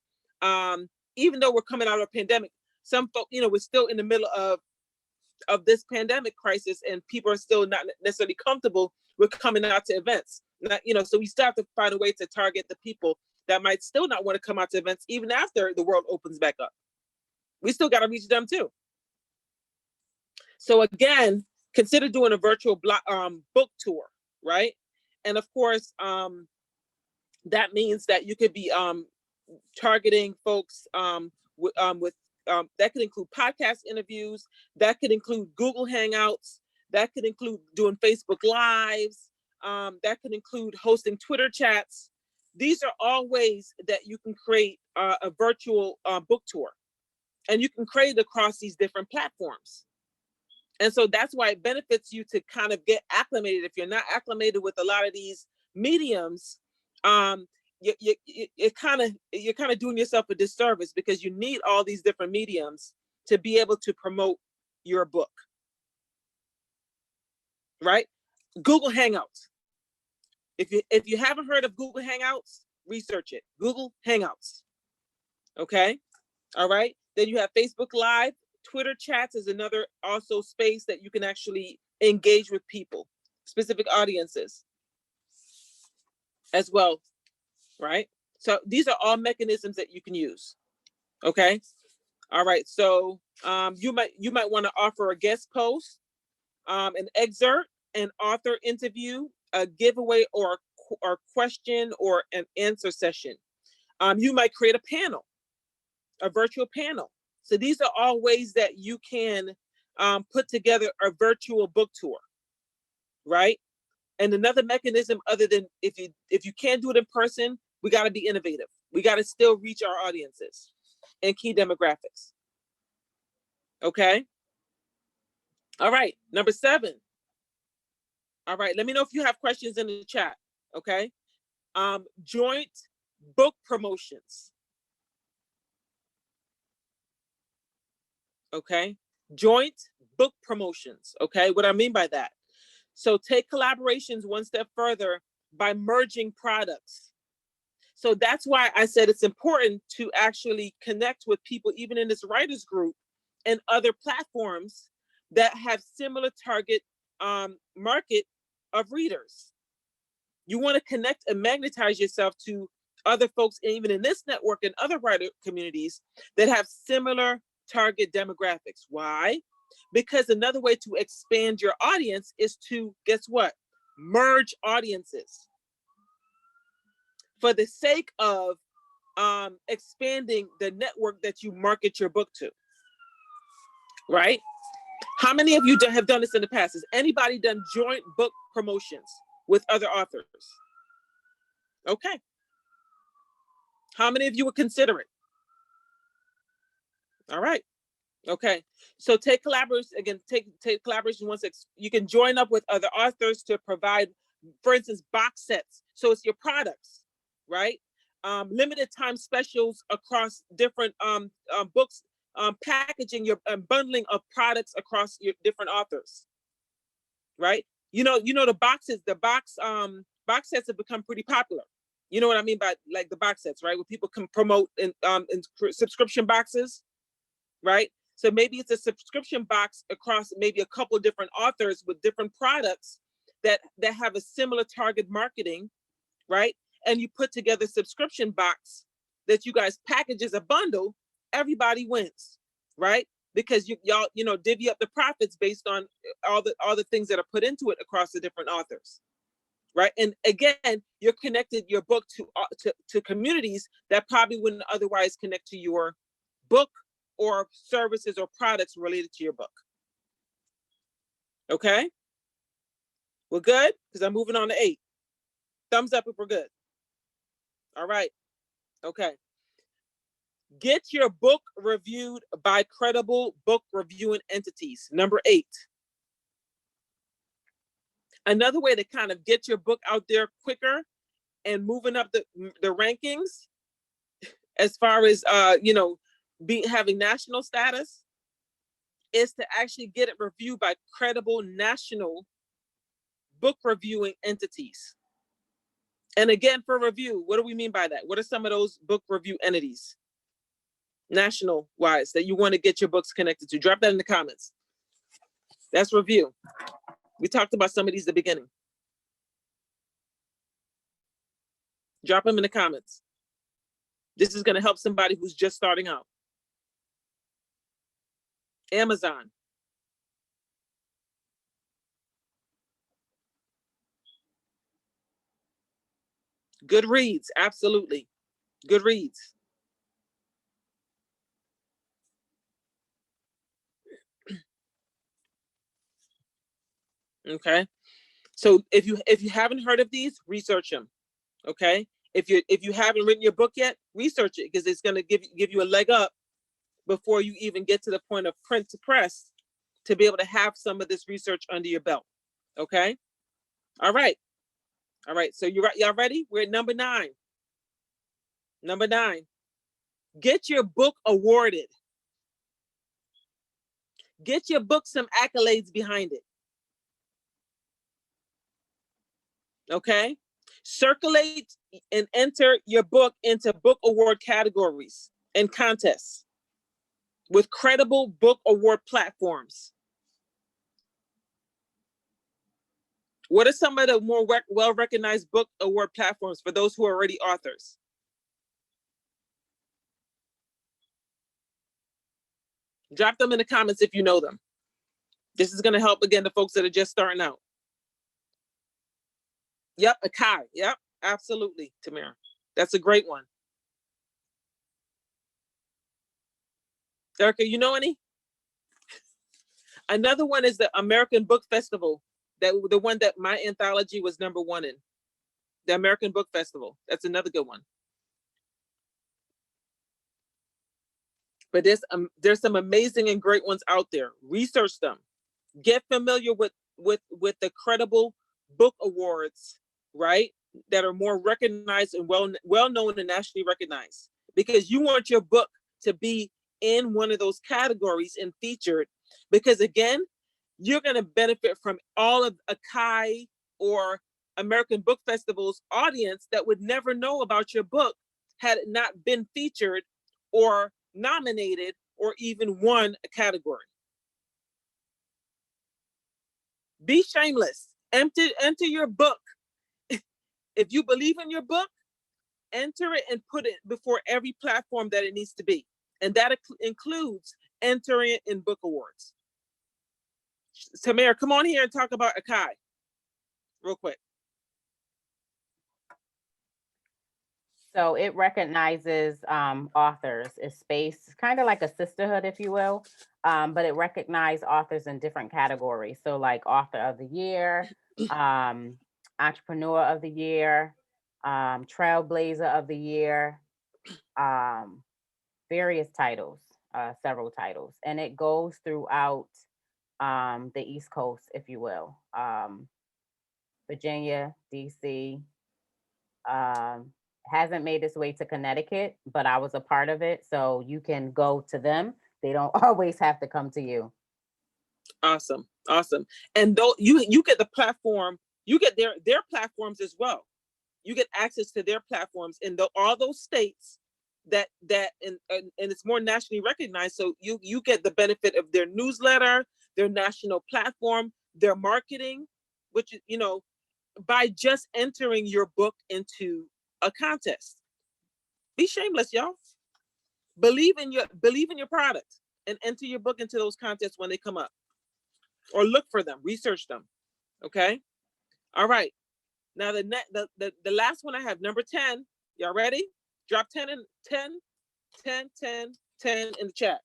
Even though we're coming out of a pandemic, some folks, we're still in the middle of this pandemic crisis, and people are still not necessarily comfortable with coming out to events. So we still have to find a way to target the people that might still not want to come out to events even after the world opens back up. We still got to reach them too. So again, consider doing a virtual book tour, right? And of course, that means that you could be targeting folks with that could include podcast interviews, that could include Google Hangouts, that could include doing Facebook Lives, that could include hosting Twitter chats. These are all ways that you can create a virtual book tour, and you can create it across these different platforms. And so that's why it benefits you to kind of get acclimated. If you're not acclimated with a lot of these mediums, you're kind of doing yourself a disservice, because you need all these different mediums to be able to promote your book, right? Google Hangouts. If you haven't heard of Google Hangouts, research it. Google Hangouts. Okay. All right. Then you have Facebook Live. Twitter chats is another also space that you can actually engage with people, specific audiences as well, right? So these are all mechanisms that you can use. Okay. All right. So you might want to offer a guest post, an excerpt, an author interview, a giveaway, or question or an answer session. You might create a panel, a virtual panel. So these are all ways that you can put together a virtual book tour, right? And another mechanism, other than if you can't do it in person, we got to be innovative. We got to still reach our audiences and key demographics. Okay. All right. Number 7. All right. Let me know if you have questions in the chat. Okay. Joint book promotions. Okay. Joint book promotions. Okay. What I mean by that. So take collaborations one step further by merging products. So that's why I said it's important to actually connect with people, even in this writers group and other platforms that have similar target market of readers. You want to connect and magnetize yourself to other folks, even in this network and other writer communities that have similar target demographics. Why? Because another way to expand your audience is to, guess what? Merge audiences for the sake of expanding the network that you market your book to, right? How many of you have done this in the past? Has anybody done joint book promotions with other authors? Okay. How many of you would consider it? All right. Okay. So take collaboration, again, take collaboration once you can join up with other authors to provide, for instance, box sets. So it's your products, right? Limited time specials across different books, packaging your bundling of products across your different authors, right? You know the boxes, box sets have become pretty popular. You know what I mean by like the box sets, right? Where people can promote in subscription boxes, right? So maybe it's a subscription box across maybe a couple of different authors with different products that have a similar target marketing, right? And you put together a subscription box that you guys package as a bundle. Everybody wins, right? because y'all, divvy up the profits based on all the things that are put into it across the different authors, right? And again, you're connected your book to communities that probably wouldn't otherwise connect to your book or services or products related to your book. Okay, we're good, because I'm moving on to 8. Thumbs up if we're good. All right. Okay. Get your book reviewed by credible book reviewing entities. Number 8. Another way to kind of get your book out there quicker and moving up the rankings as far as having national status is to actually get it reviewed by credible national book reviewing entities. And again, for review, what do we mean by that? What are some of those book review entities, national wise, that you want to get your books connected to? Drop that in the comments. That's review. We talked about some of these at the beginning. Drop them in the comments. This is going to help somebody who's just starting out. Amazon. Goodreads, absolutely. Goodreads. Okay. So if you haven't heard of these, research them. Okay. If you haven't written your book yet, research it, because it's going to give you a leg up before you even get to the point of print to press, to be able to have some of this research under your belt. Okay. All right. All right. So y'all ready? We're at number 9. Number 9. Get your book awarded. Get your book some accolades behind it. Okay. Circulate and enter your book into book award categories and contests with credible book award platforms. What are some of the more well-recognized book award platforms for those who are already authors? Drop them in the comments if you know them. This is going to help, again, the folks that are just starting out. Yep, Akai. Yep, absolutely, Tamara. That's a great one. Erica, you know any? Another one is the American Book Festival, the one that my anthology was number 1 in. The American Book Festival. That's another good one. But there's some amazing and great ones out there. Research them. Get familiar with the credible book awards, right? That are more recognized and well known and nationally recognized, because you want your book to be in one of those categories and featured, because again, you're going to benefit from all of Akai or American Book Festival's audience that would never know about your book had it not been featured or nominated or even won a category. Be shameless. Enter your book. If you believe in your book, enter it and put it before every platform that it needs to be. And that includes entering it in book awards. Tamara, come on here and talk about Akai real quick. So it recognizes authors. It's space, kind of like a sisterhood, if you will, but it recognizes authors in different categories. So like author of the year, entrepreneur of the year, trailblazer of the year, various titles, several titles. And it goes throughout the East Coast, if you will. Virginia, DC, hasn't made its way to Connecticut, but I was a part of it. So you can go to them. They don't always have to come to you. Awesome. Awesome. And though you get the platform, you get their platforms as well. You get access to their platforms in all those states that and it's more nationally recognized. So you get the benefit of their newsletter, their national platform, their marketing, which, by just entering your book into a contest. Be shameless, y'all. Believe in your product and enter your book into those contests when they come up, or look for them, research them. Okay. All right. Now the last one I have, number 10. Y'all ready? Drop 10 and 10, 10, 10, 10 in the chat.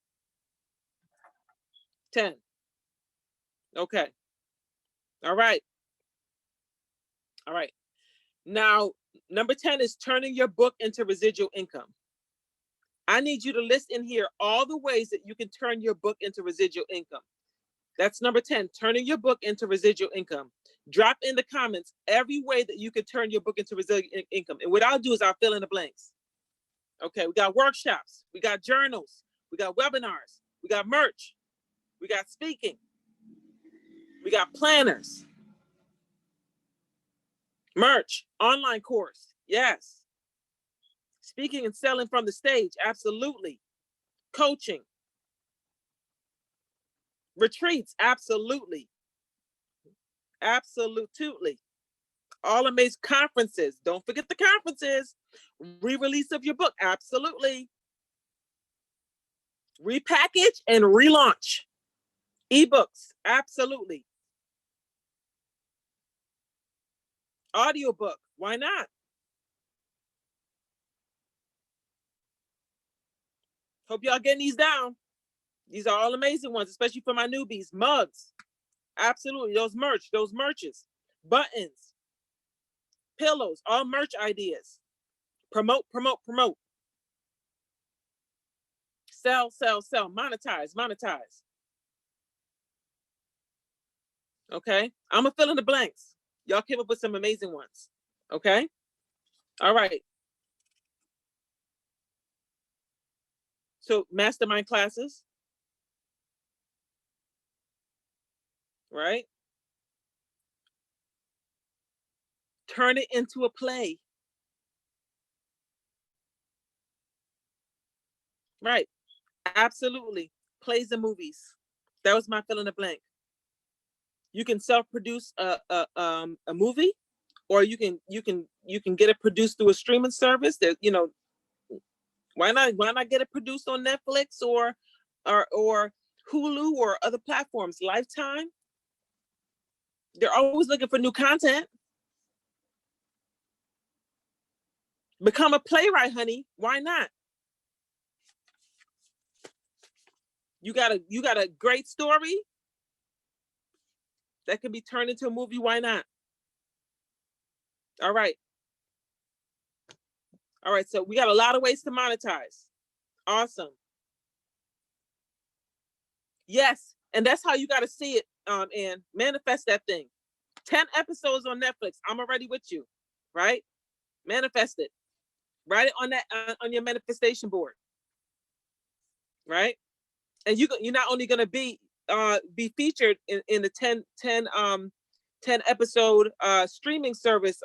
10. Okay. All right. All right. Now, number 10 is turning your book into residual income. I need you to list in here all the ways that you can turn your book into residual income. That's number 10, turning your book into residual income. Drop in the comments every way that you can turn your book into residual income. And what I'll do is I'll fill in the blanks. Okay, we got workshops, we got journals, we got webinars, we got merch, we got speaking, we got planners, merch, online course, yes. Speaking and selling from the stage, absolutely. Coaching, retreats, absolutely. Absolutely. All amazing conferences. Don't forget the conferences. Re-release of your book, absolutely. Repackage and relaunch. Ebooks, absolutely. Audiobook, why not? Hope y'all getting these down. These are all amazing ones, especially for my newbies. Mugs, absolutely. Those merches, buttons, pillows, all merch ideas. Promote, promote, promote. Sell, sell, sell. Monetize, monetize. Okay, I'm gonna fill in the blanks. Y'all came up with some amazing ones. Okay, all right. So mastermind classes, right? Turn it into a play. Right, absolutely. Plays and movies. That was my fill in the blank. You can self-produce a movie, or you can get it produced through a streaming service. That, you know, why not get it produced on Netflix or Hulu or other platforms? Lifetime. They're always looking for new content. Become a playwright, honey. Why not? You got a great story that can be turned into a movie. Why not? All right. All right. So we got a lot of ways to monetize. Awesome. Yes. And that's how you got to see it, and manifest that thing. 10 episodes on Netflix. I'm already with you, right? Manifest it. Write it on that on your manifestation board, right? And you're not only going to be featured in the 10 episode streaming service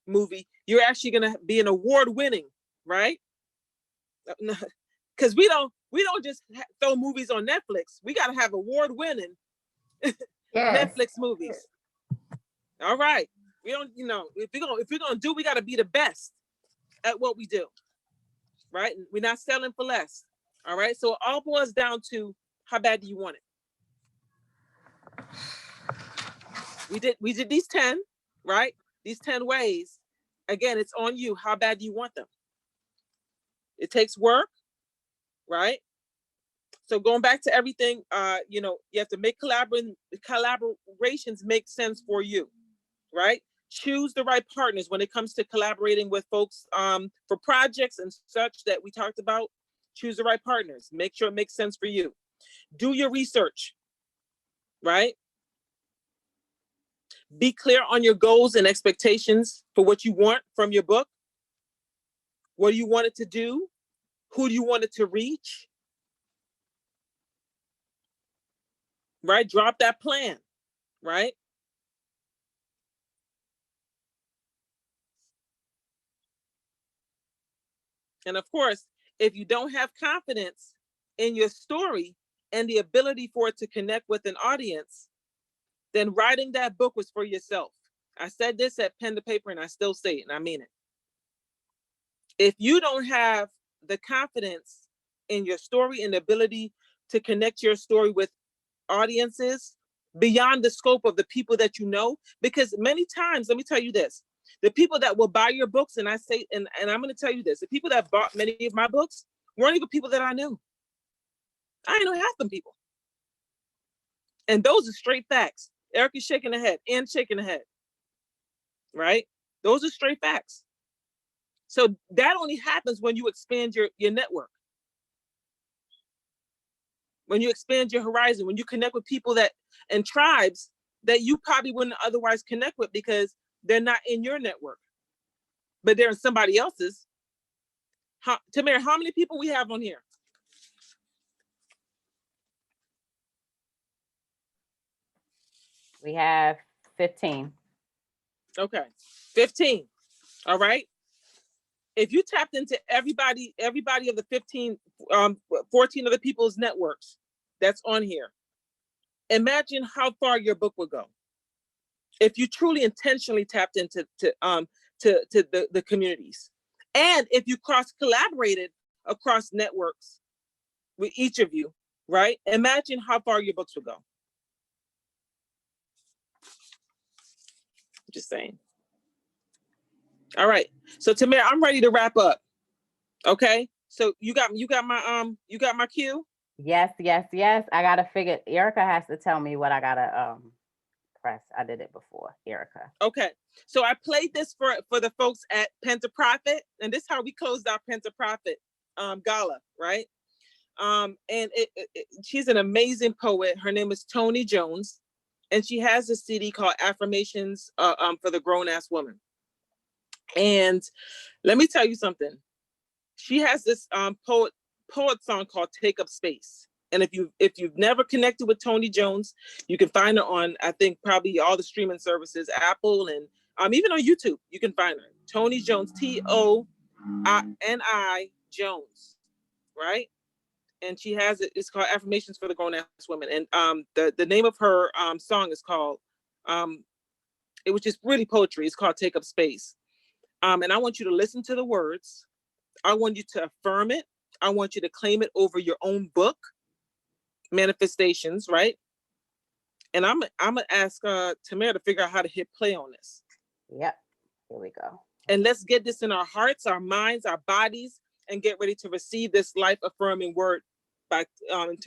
movie, you're actually going to be an award winning, right? Because we don't just throw movies on Netflix. We got to have award winning Netflix movies. All right. We don't, you know, if we're gonna do, we got to be the best at what we do, right? We're not selling for less. All right. So it all boils down to, how bad do you want it? We did these 10, right? These 10 ways. Again, it's on you. How bad do you want them? It takes work, right? So going back to everything, you know, you have to make collaborations make sense for you, right? Choose the right partners when it comes to collaborating with folks for projects and such that we talked about. Choose the right partners. Make sure it makes sense for you. Do your research, right? Be clear on your goals and expectations for what you want from your book. What do you want it to do? Who do you want it to reach? Right? Drop that plan, right? And of course, if you don't have confidence in your story and the ability for it to connect with an audience, then writing that book was for yourself. I said this at Pen to Paper, and I still say it, and I mean it. If you don't have the confidence in your story and the ability to connect your story with audiences beyond the scope of the people that you know. Because many times, let me tell you this, the people that will buy your books, and I say, and I'm going to tell you this, the people that bought many of my books weren't even people that I knew. I didn't know half them people. And those are straight facts. Erica's shaking her head, and shaking her head, right? Those are straight facts. So that only happens when you expand your network. When you expand your horizon, when you connect with people that, and tribes that you probably wouldn't otherwise connect with because they're not in your network, but they're in somebody else's. Tamara, how many people we have on here? We have 15. Okay, 15. All right. If you tapped into everybody of the 15, 14 other people's networks that's on here, imagine how far your book would go. If you truly intentionally tapped into the communities. And if you cross-collaborated across networks with each of you, right? Imagine how far your books would go. Just saying. All right. So Tamara, I'm ready to wrap up. Okay. So you got my cue? Yes. I gotta figure. Erica has to tell me what I gotta press. I did it before, Erica. Okay. So I played this for the folks at Pentaprofit, and this is how we closed our Pentaprofit gala, right? And she's an amazing poet. Her name is Toni Jones, and she has a CD called Affirmations for the Grown Ass Woman. And let me tell you something. She has this poet song called Take Up Space. And if you've never connected with Toni Jones, you can find her on, I think, probably all the streaming services, Apple, and even on YouTube, you can find her. Toni Jones, Toni Jones, right? And she has it's called Affirmations for the Grown Ass Woman. And the name of her song is called, it was just really poetry. It's called Take Up Space. And I want you to listen to the words. I want you to affirm it. I want you to claim it over your own book, Manifestations, right? And I'm gonna ask Tamara to figure out how to hit play on this. Yep, here we go. And let's get this in our hearts, our minds, our bodies, and get ready to receive this life-affirming word by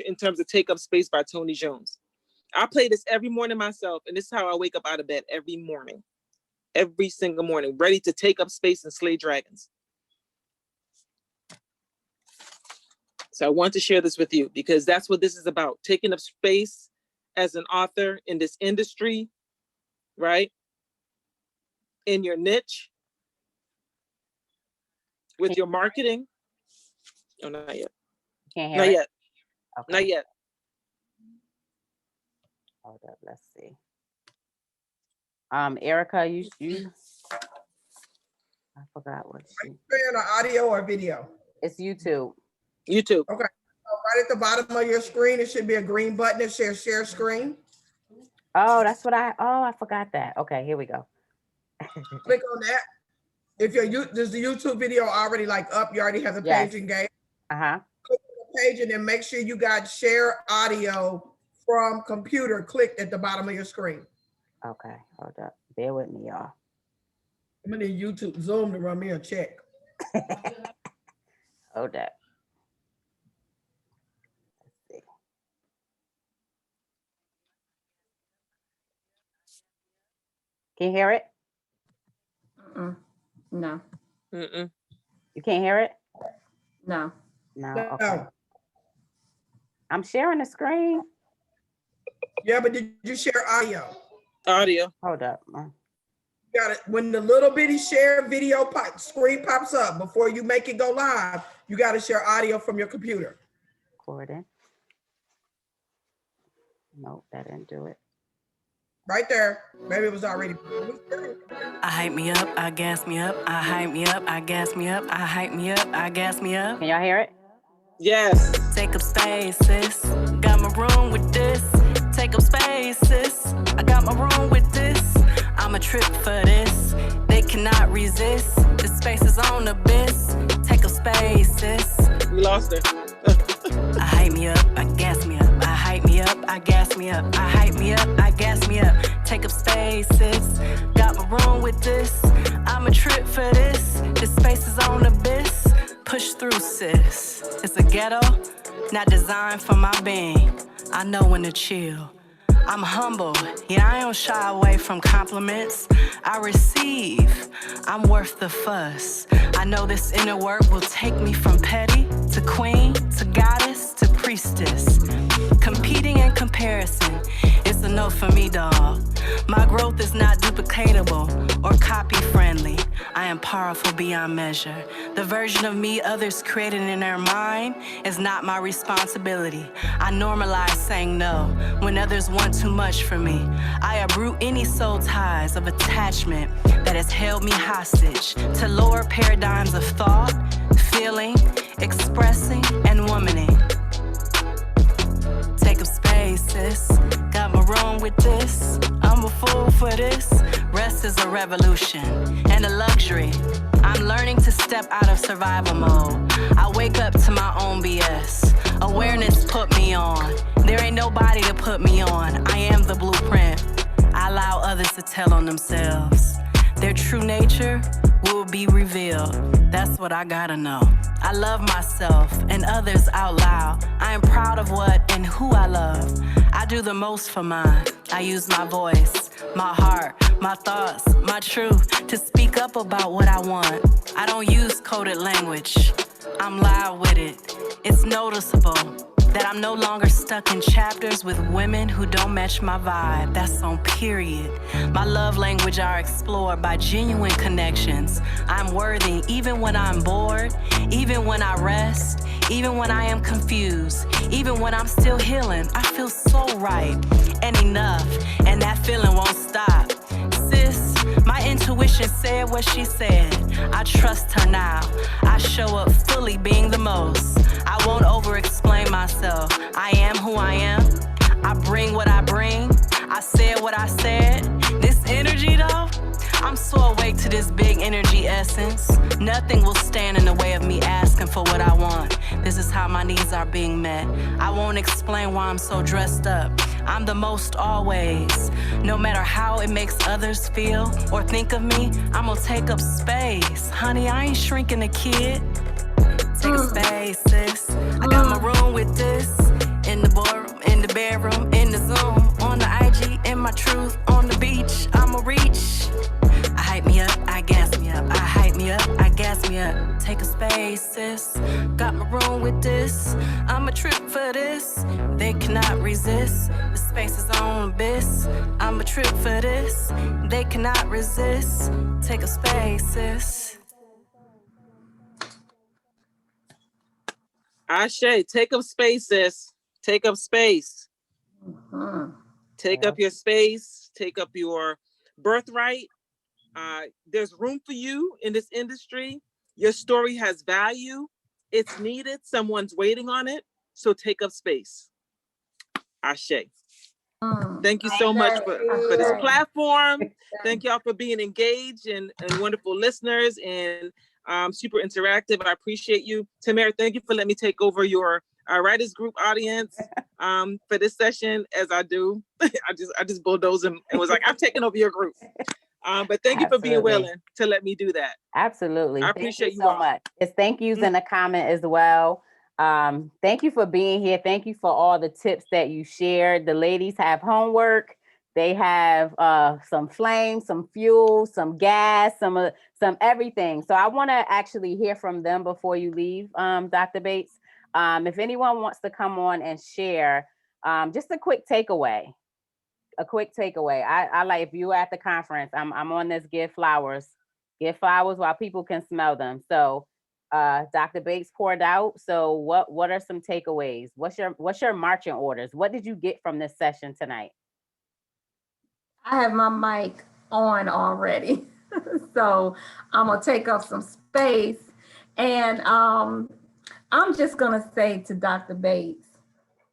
in terms of Take Up Space by Toni Jones. I play this every morning myself, and this is how I wake up out of bed every morning. Every single morning, ready to take up space and slay dragons. So I want to share this with you because that's what this is about. Taking up space as an author in this industry, right? In your niche, with your marketing. Oh, not yet. Can't hear Not it? yet. Okay. Not yet. Hold up, let's see. Erica, you I forgot what she. Sharing an audio or video? It's YouTube. YouTube. Okay. So right at the bottom of your screen, it should be a green button that says share screen. Oh, that's what I forgot that. Okay, here we go. Click on that. If does the YouTube video already like up? You already have the Yes. page engaged. Uh-huh. Click on the page and then make sure you got share audio from computer clicked at the bottom of your screen. Okay, hold up. Bear with me, y'all. I'm gonna need YouTube Zoom to run me a check. Hold up. Let's see. Can you hear it? No, Mm-mm. You can't hear it? no. No. No. Okay. I'm sharing the screen. Yeah, but did you share audio? Audio. Hold up. You got it. When the little bitty share video screen pops up, before you make it go live, you got to share audio from your computer. Recording. Nope, that didn't do it. Right there. Maybe it was already. I hype me up, I gas me up, I hype me up, I gas me up, I hype me up, I gas me up. Can y'all hear it? Yes. Take up space, sis. Got my room with this. Take up space, sis. I got my room with this. I'm a trip for this. They cannot resist. This space is on abyss. Take up space, sis. We lost her. I hype me up, I gas me up. I hype me up, I gas me up. I hype me up, I gas me up. Take up space, sis. Got my room with this. I'm a trip for this. This space is on abyss. Push through, sis. It's a ghetto, not designed for my being. I know when to chill. I'm humble, yeah, I don't shy away from compliments. I receive, I'm worth the fuss. I know this inner work will take me from petty to queen to goddess to priestess. Competing and comparison, it's a no for me, dawg. My growth is not duplicatable or copy friendly. I am powerful beyond measure. The version of me others created in their mind is not my responsibility. I normalize saying no when others want too much for me. I uproot any soul ties of attachment that has held me hostage to lower paradigms of thought, feeling, expressing, and womaning. Take up space, sis. Got my room with this. I'm a fool for this. Rest is a revolution and a luxury. I'm learning to step out of survival mode. I wake up to my own BS. Awareness put me on. There ain't nobody to put me on. I am the blueprint. I allow others to tell on themselves. Their true nature will be revealed. That's what I gotta know. I love myself and others out loud. I am proud of what and who I love. I do the most for mine. I use my voice, my heart, my thoughts, my truth to speak up about what I want. I don't use coded language. I'm loud with it. It's noticeable that I'm no longer stuck in chapters with women who don't match my vibe. That's on period. My love language are explored by genuine connections. I'm worthy even when I'm bored, even when I rest, even when I am confused, even when I'm still healing. I feel so right and enough, and that feeling won't stop. Sis, my intuition said what she said. I trust her now. I show up fully being the most. I won't over-explain myself. I am who I am. I bring what I bring. I said what I said. This energy though, I'm so awake to this big energy essence. Nothing will stand in the way of me asking for what I want. This is how my needs are being met. I won't explain why I'm so dressed up. I'm the most always. No matter how it makes others feel or think of me, I'm gonna take up space. Honey, I ain't shrinking a kid. Take a space, sis. I got my room with this. In the boardroom, in the bedroom, in the Zoom, on the IG, in my truth, on the beach, I'ma reach. I hype me up, I gas me up. I hype me up, I gas me up. Take a space, sis. Got my room with this. I'm a trip for this. They cannot resist. The space is on abyss. I'm a trip for this. They cannot resist. Take a space, sis. Ashe, take up space, sis. Take up space. Take up your space. Take up your birthright. There's room for you in this industry. Your story has value. It's needed. Someone's waiting on it. So take up space. Ashe. Thank you so much for this platform. Thank y'all for being engaged and wonderful listeners and super interactive. I appreciate you. Tamara, thank you for letting me take over your writers group audience for this session, as I do. I just bulldozed and was like, I'm taking over your group. But thank you for being willing to let me do that. Absolutely. I appreciate you so all. much. It's thank yous in the comment as well. Thank you for being here. Thank you for all the tips that you shared. The ladies have homework. They have some flame, some fuel, some gas, some everything. So I want to actually hear from them before you leave, Dr. Bates. If anyone wants to come on and share, just a quick takeaway. I like, if you were at the conference, I'm on this give flowers while people can smell them. So Dr. Bates poured out. So what are some takeaways? What's your marching orders? What did you get from this session tonight? I have my mic on already. So I'm gonna take up some space. And I'm just gonna say to Dr. Bates,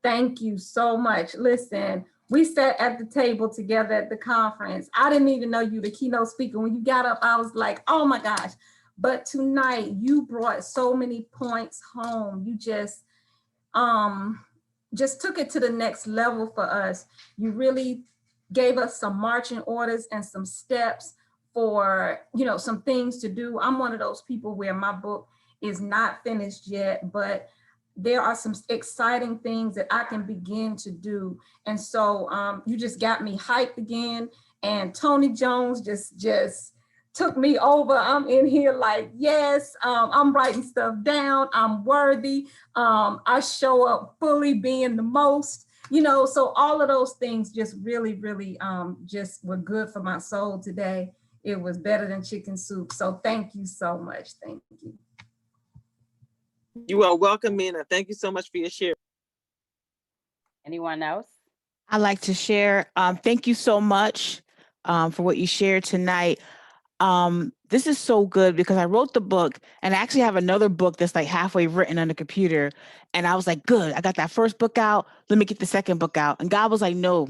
thank you so much. Listen, we sat at the table together at the conference. I didn't even know you the keynote speaker. When you got up, I was like, oh my gosh. But tonight you brought so many points home. You just just took it to the next level for us. You really gave us some marching orders and some steps for, some things to do. I'm one of those people where my book is not finished yet, but there are some exciting things that I can begin to do. And so you just got me hyped again. And Tony Jones just took me over. I'm in here like, yes, I'm writing stuff down. I'm worthy. I show up fully being the most, so all of those things just really, really just were good for my soul today. It was better than chicken soup. So thank you so much. Thank you. You are welcome, Mina. Thank you so much for your share. Anyone else? I'd like to share. Thank you so much for what you shared tonight. This is so good because I wrote the book and I actually have another book that's like halfway written on the computer. And I was like, good, I got that first book out. Let me get the second book out. And God was like, no,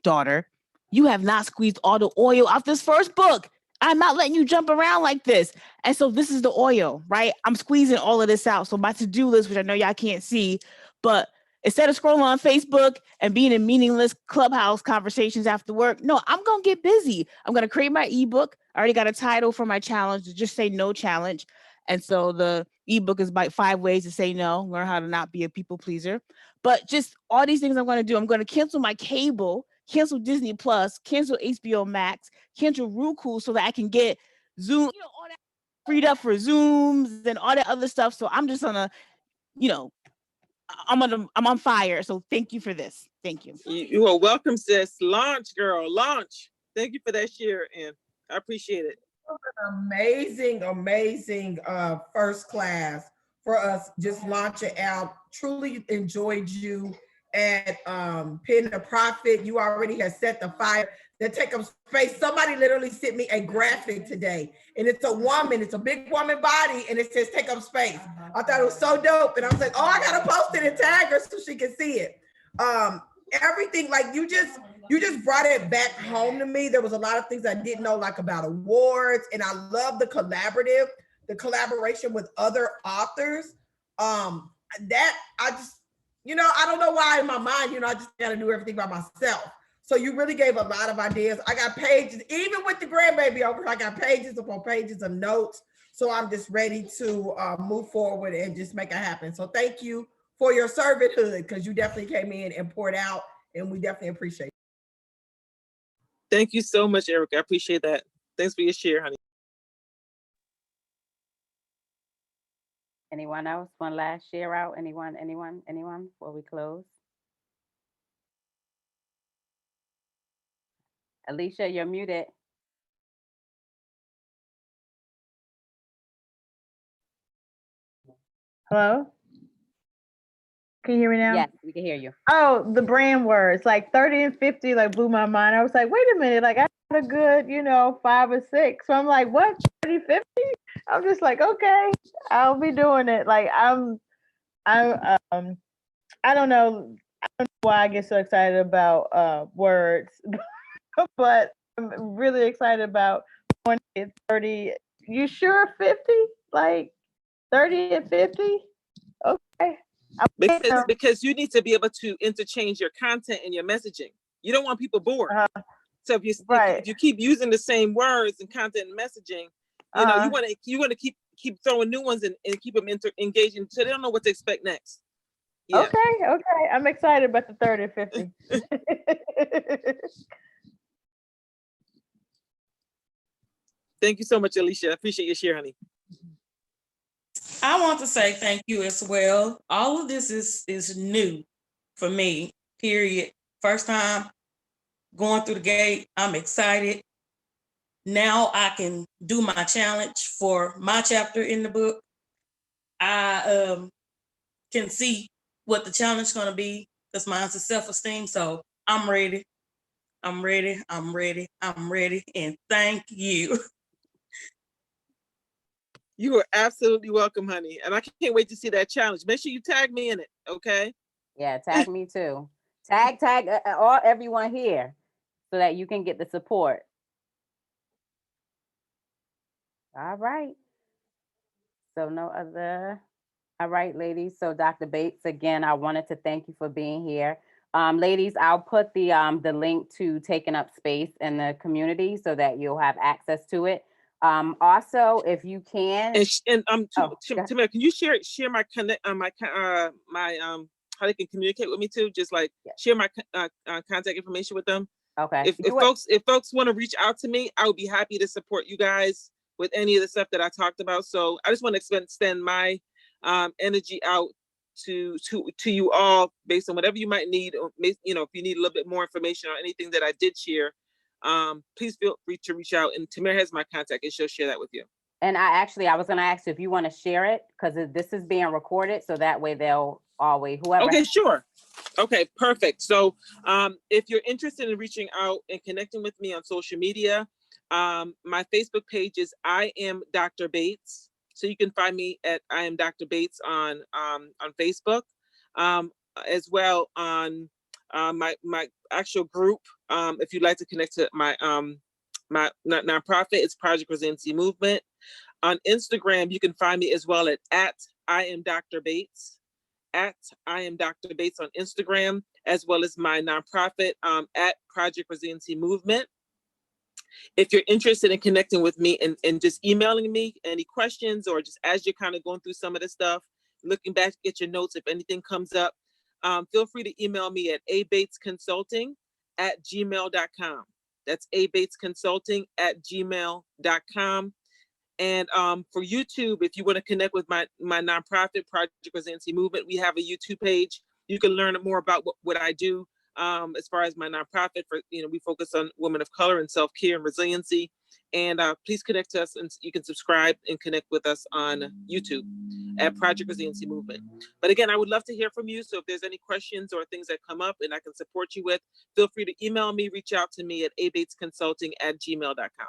daughter, you have not squeezed all the oil out this first book. I'm not letting you jump around like this. And so this is the oil, right? I'm squeezing all of this out. So my to-do list, which I know y'all can't see, but instead of scrolling on Facebook and being in meaningless Clubhouse conversations after work, no, I'm going to get busy. I'm going to create my ebook. I already got a title for my challenge to just say no challenge. And so the ebook is about 5 ways to say no, learn how to not be a people pleaser. But just all these things I'm going to do. I'm going to cancel my cable, cancel Disney Plus, cancel HBO Max, cancel Roku so that I can get Zoom, all that freed up for Zooms and all that other stuff. So I'm just going to, I'm on fire. So thank you for this. Thank you. You are welcome, sis. Launch, girl, launch. Thank you for that share, and I appreciate it. Amazing first class for us just launching out. Truly enjoyed you at Pen the Prophet. You already have set the fire that take up space. Somebody literally sent me a graphic today, and it's a woman, it's a big woman body, and it says take up space. I thought it was so dope, and I was like, oh, I gotta post it and tag her so she can see it. Everything, like you just brought it back home to me. There was a lot of things I didn't know, like about awards, and I love the collaboration with other authors. That I just, I don't know why in my mind, I just got to do everything by myself. So you really gave a lot of ideas. I got pages, even with the grandbaby over, I got pages upon pages of notes. So I'm just ready to move forward and just make it happen. So thank you for your servanthood, because you definitely came in and poured out, and we definitely appreciate it. Thank you so much, Erica. I appreciate that. Thanks for your share, honey. Anyone else? One last share out? Anyone before we close? Alicia, you're muted. Hello? Can you hear me now? Yes, we can hear you. Oh, the brand words, like 30 and 50, like blew my mind. I was like, wait a minute, like I got a good, 5 or 6. So I'm like, what, 30, 50? I'm just like, okay, I'll be doing it. Like I don't know why I get so excited about words, but I'm really excited about 20 and 30. You sure 50? Like 30 and 50? Okay. Because you need to be able to interchange your content and your messaging. You don't want people bored. So if you keep using the same words and content and messaging, you want to keep throwing new ones and keep them engaging so they don't know what to expect next. Yeah. Okay. I'm excited about the 30 and 50. Thank you so much, Alicia. I appreciate your share, honey. I want to say thank you as well. All of this is new for me, period. First time going through the gate. I'm excited. Now I can do my challenge for my chapter in the book. I can see what the challenge is going to be because mine's is self-esteem. So I'm ready. I'm ready. And thank you. You are absolutely welcome, honey. And I can't wait to see that challenge. Make sure you tag me in it, okay? Yeah, tag me too. Tag everyone here so that you can get the support. All right. So no other All right, ladies. So Dr. Bates, again, I wanted to thank you for being here. Ladies, I'll put the link to Taking Up Space in the community so that you'll have access to it. Also, if you can, Tamara, go can you share my connect my how they can communicate with me too? Just like share my contact information with them. okay. If folks want to reach out to me, I would be happy to support you guys with any of the stuff that I talked about. So I just want to extend my energy out to you all based on whatever you might need. Or if you need a little bit more information on anything that I did share, please feel free to reach out. And Tamara has my contact, and she'll share that with you. And I was going to ask you if you want to share it, because this is being recorded, so that way they'll always, whoever. Okay, sure. Okay, perfect. So if you're interested in reaching out and connecting with me on social media, my Facebook page is I Am Dr. Bates. So you can find me at I Am Dr. Bates on Facebook, as well on my actual group. If you'd like to connect to my my nonprofit, it's Project Resiliency Movement. On Instagram, you can find me as well at I Am Dr. Bates, at I Am Dr. Bates on Instagram, as well as my nonprofit at Project Resiliency Movement. If you're interested in connecting with me and just emailing me any questions, or just as you're kind of going through some of the stuff, looking back at your notes, if anything comes up, feel free to email me at abatesconsulting@gmail.com. That's abatesconsulting@gmail.com. And for YouTube, if you want to connect with my nonprofit, Project Resiliency Movement, we have a YouTube page. You can learn more about what I do as far as my nonprofit. We focus on women of color and self-care and resiliency. And please connect to us, and you can subscribe and connect with us on YouTube at Project Resiliency Movement. But again, I would love to hear from you. So if there's any questions or things that come up and I can support you with, feel free to email me, reach out to me at abatesconsulting@gmail.com.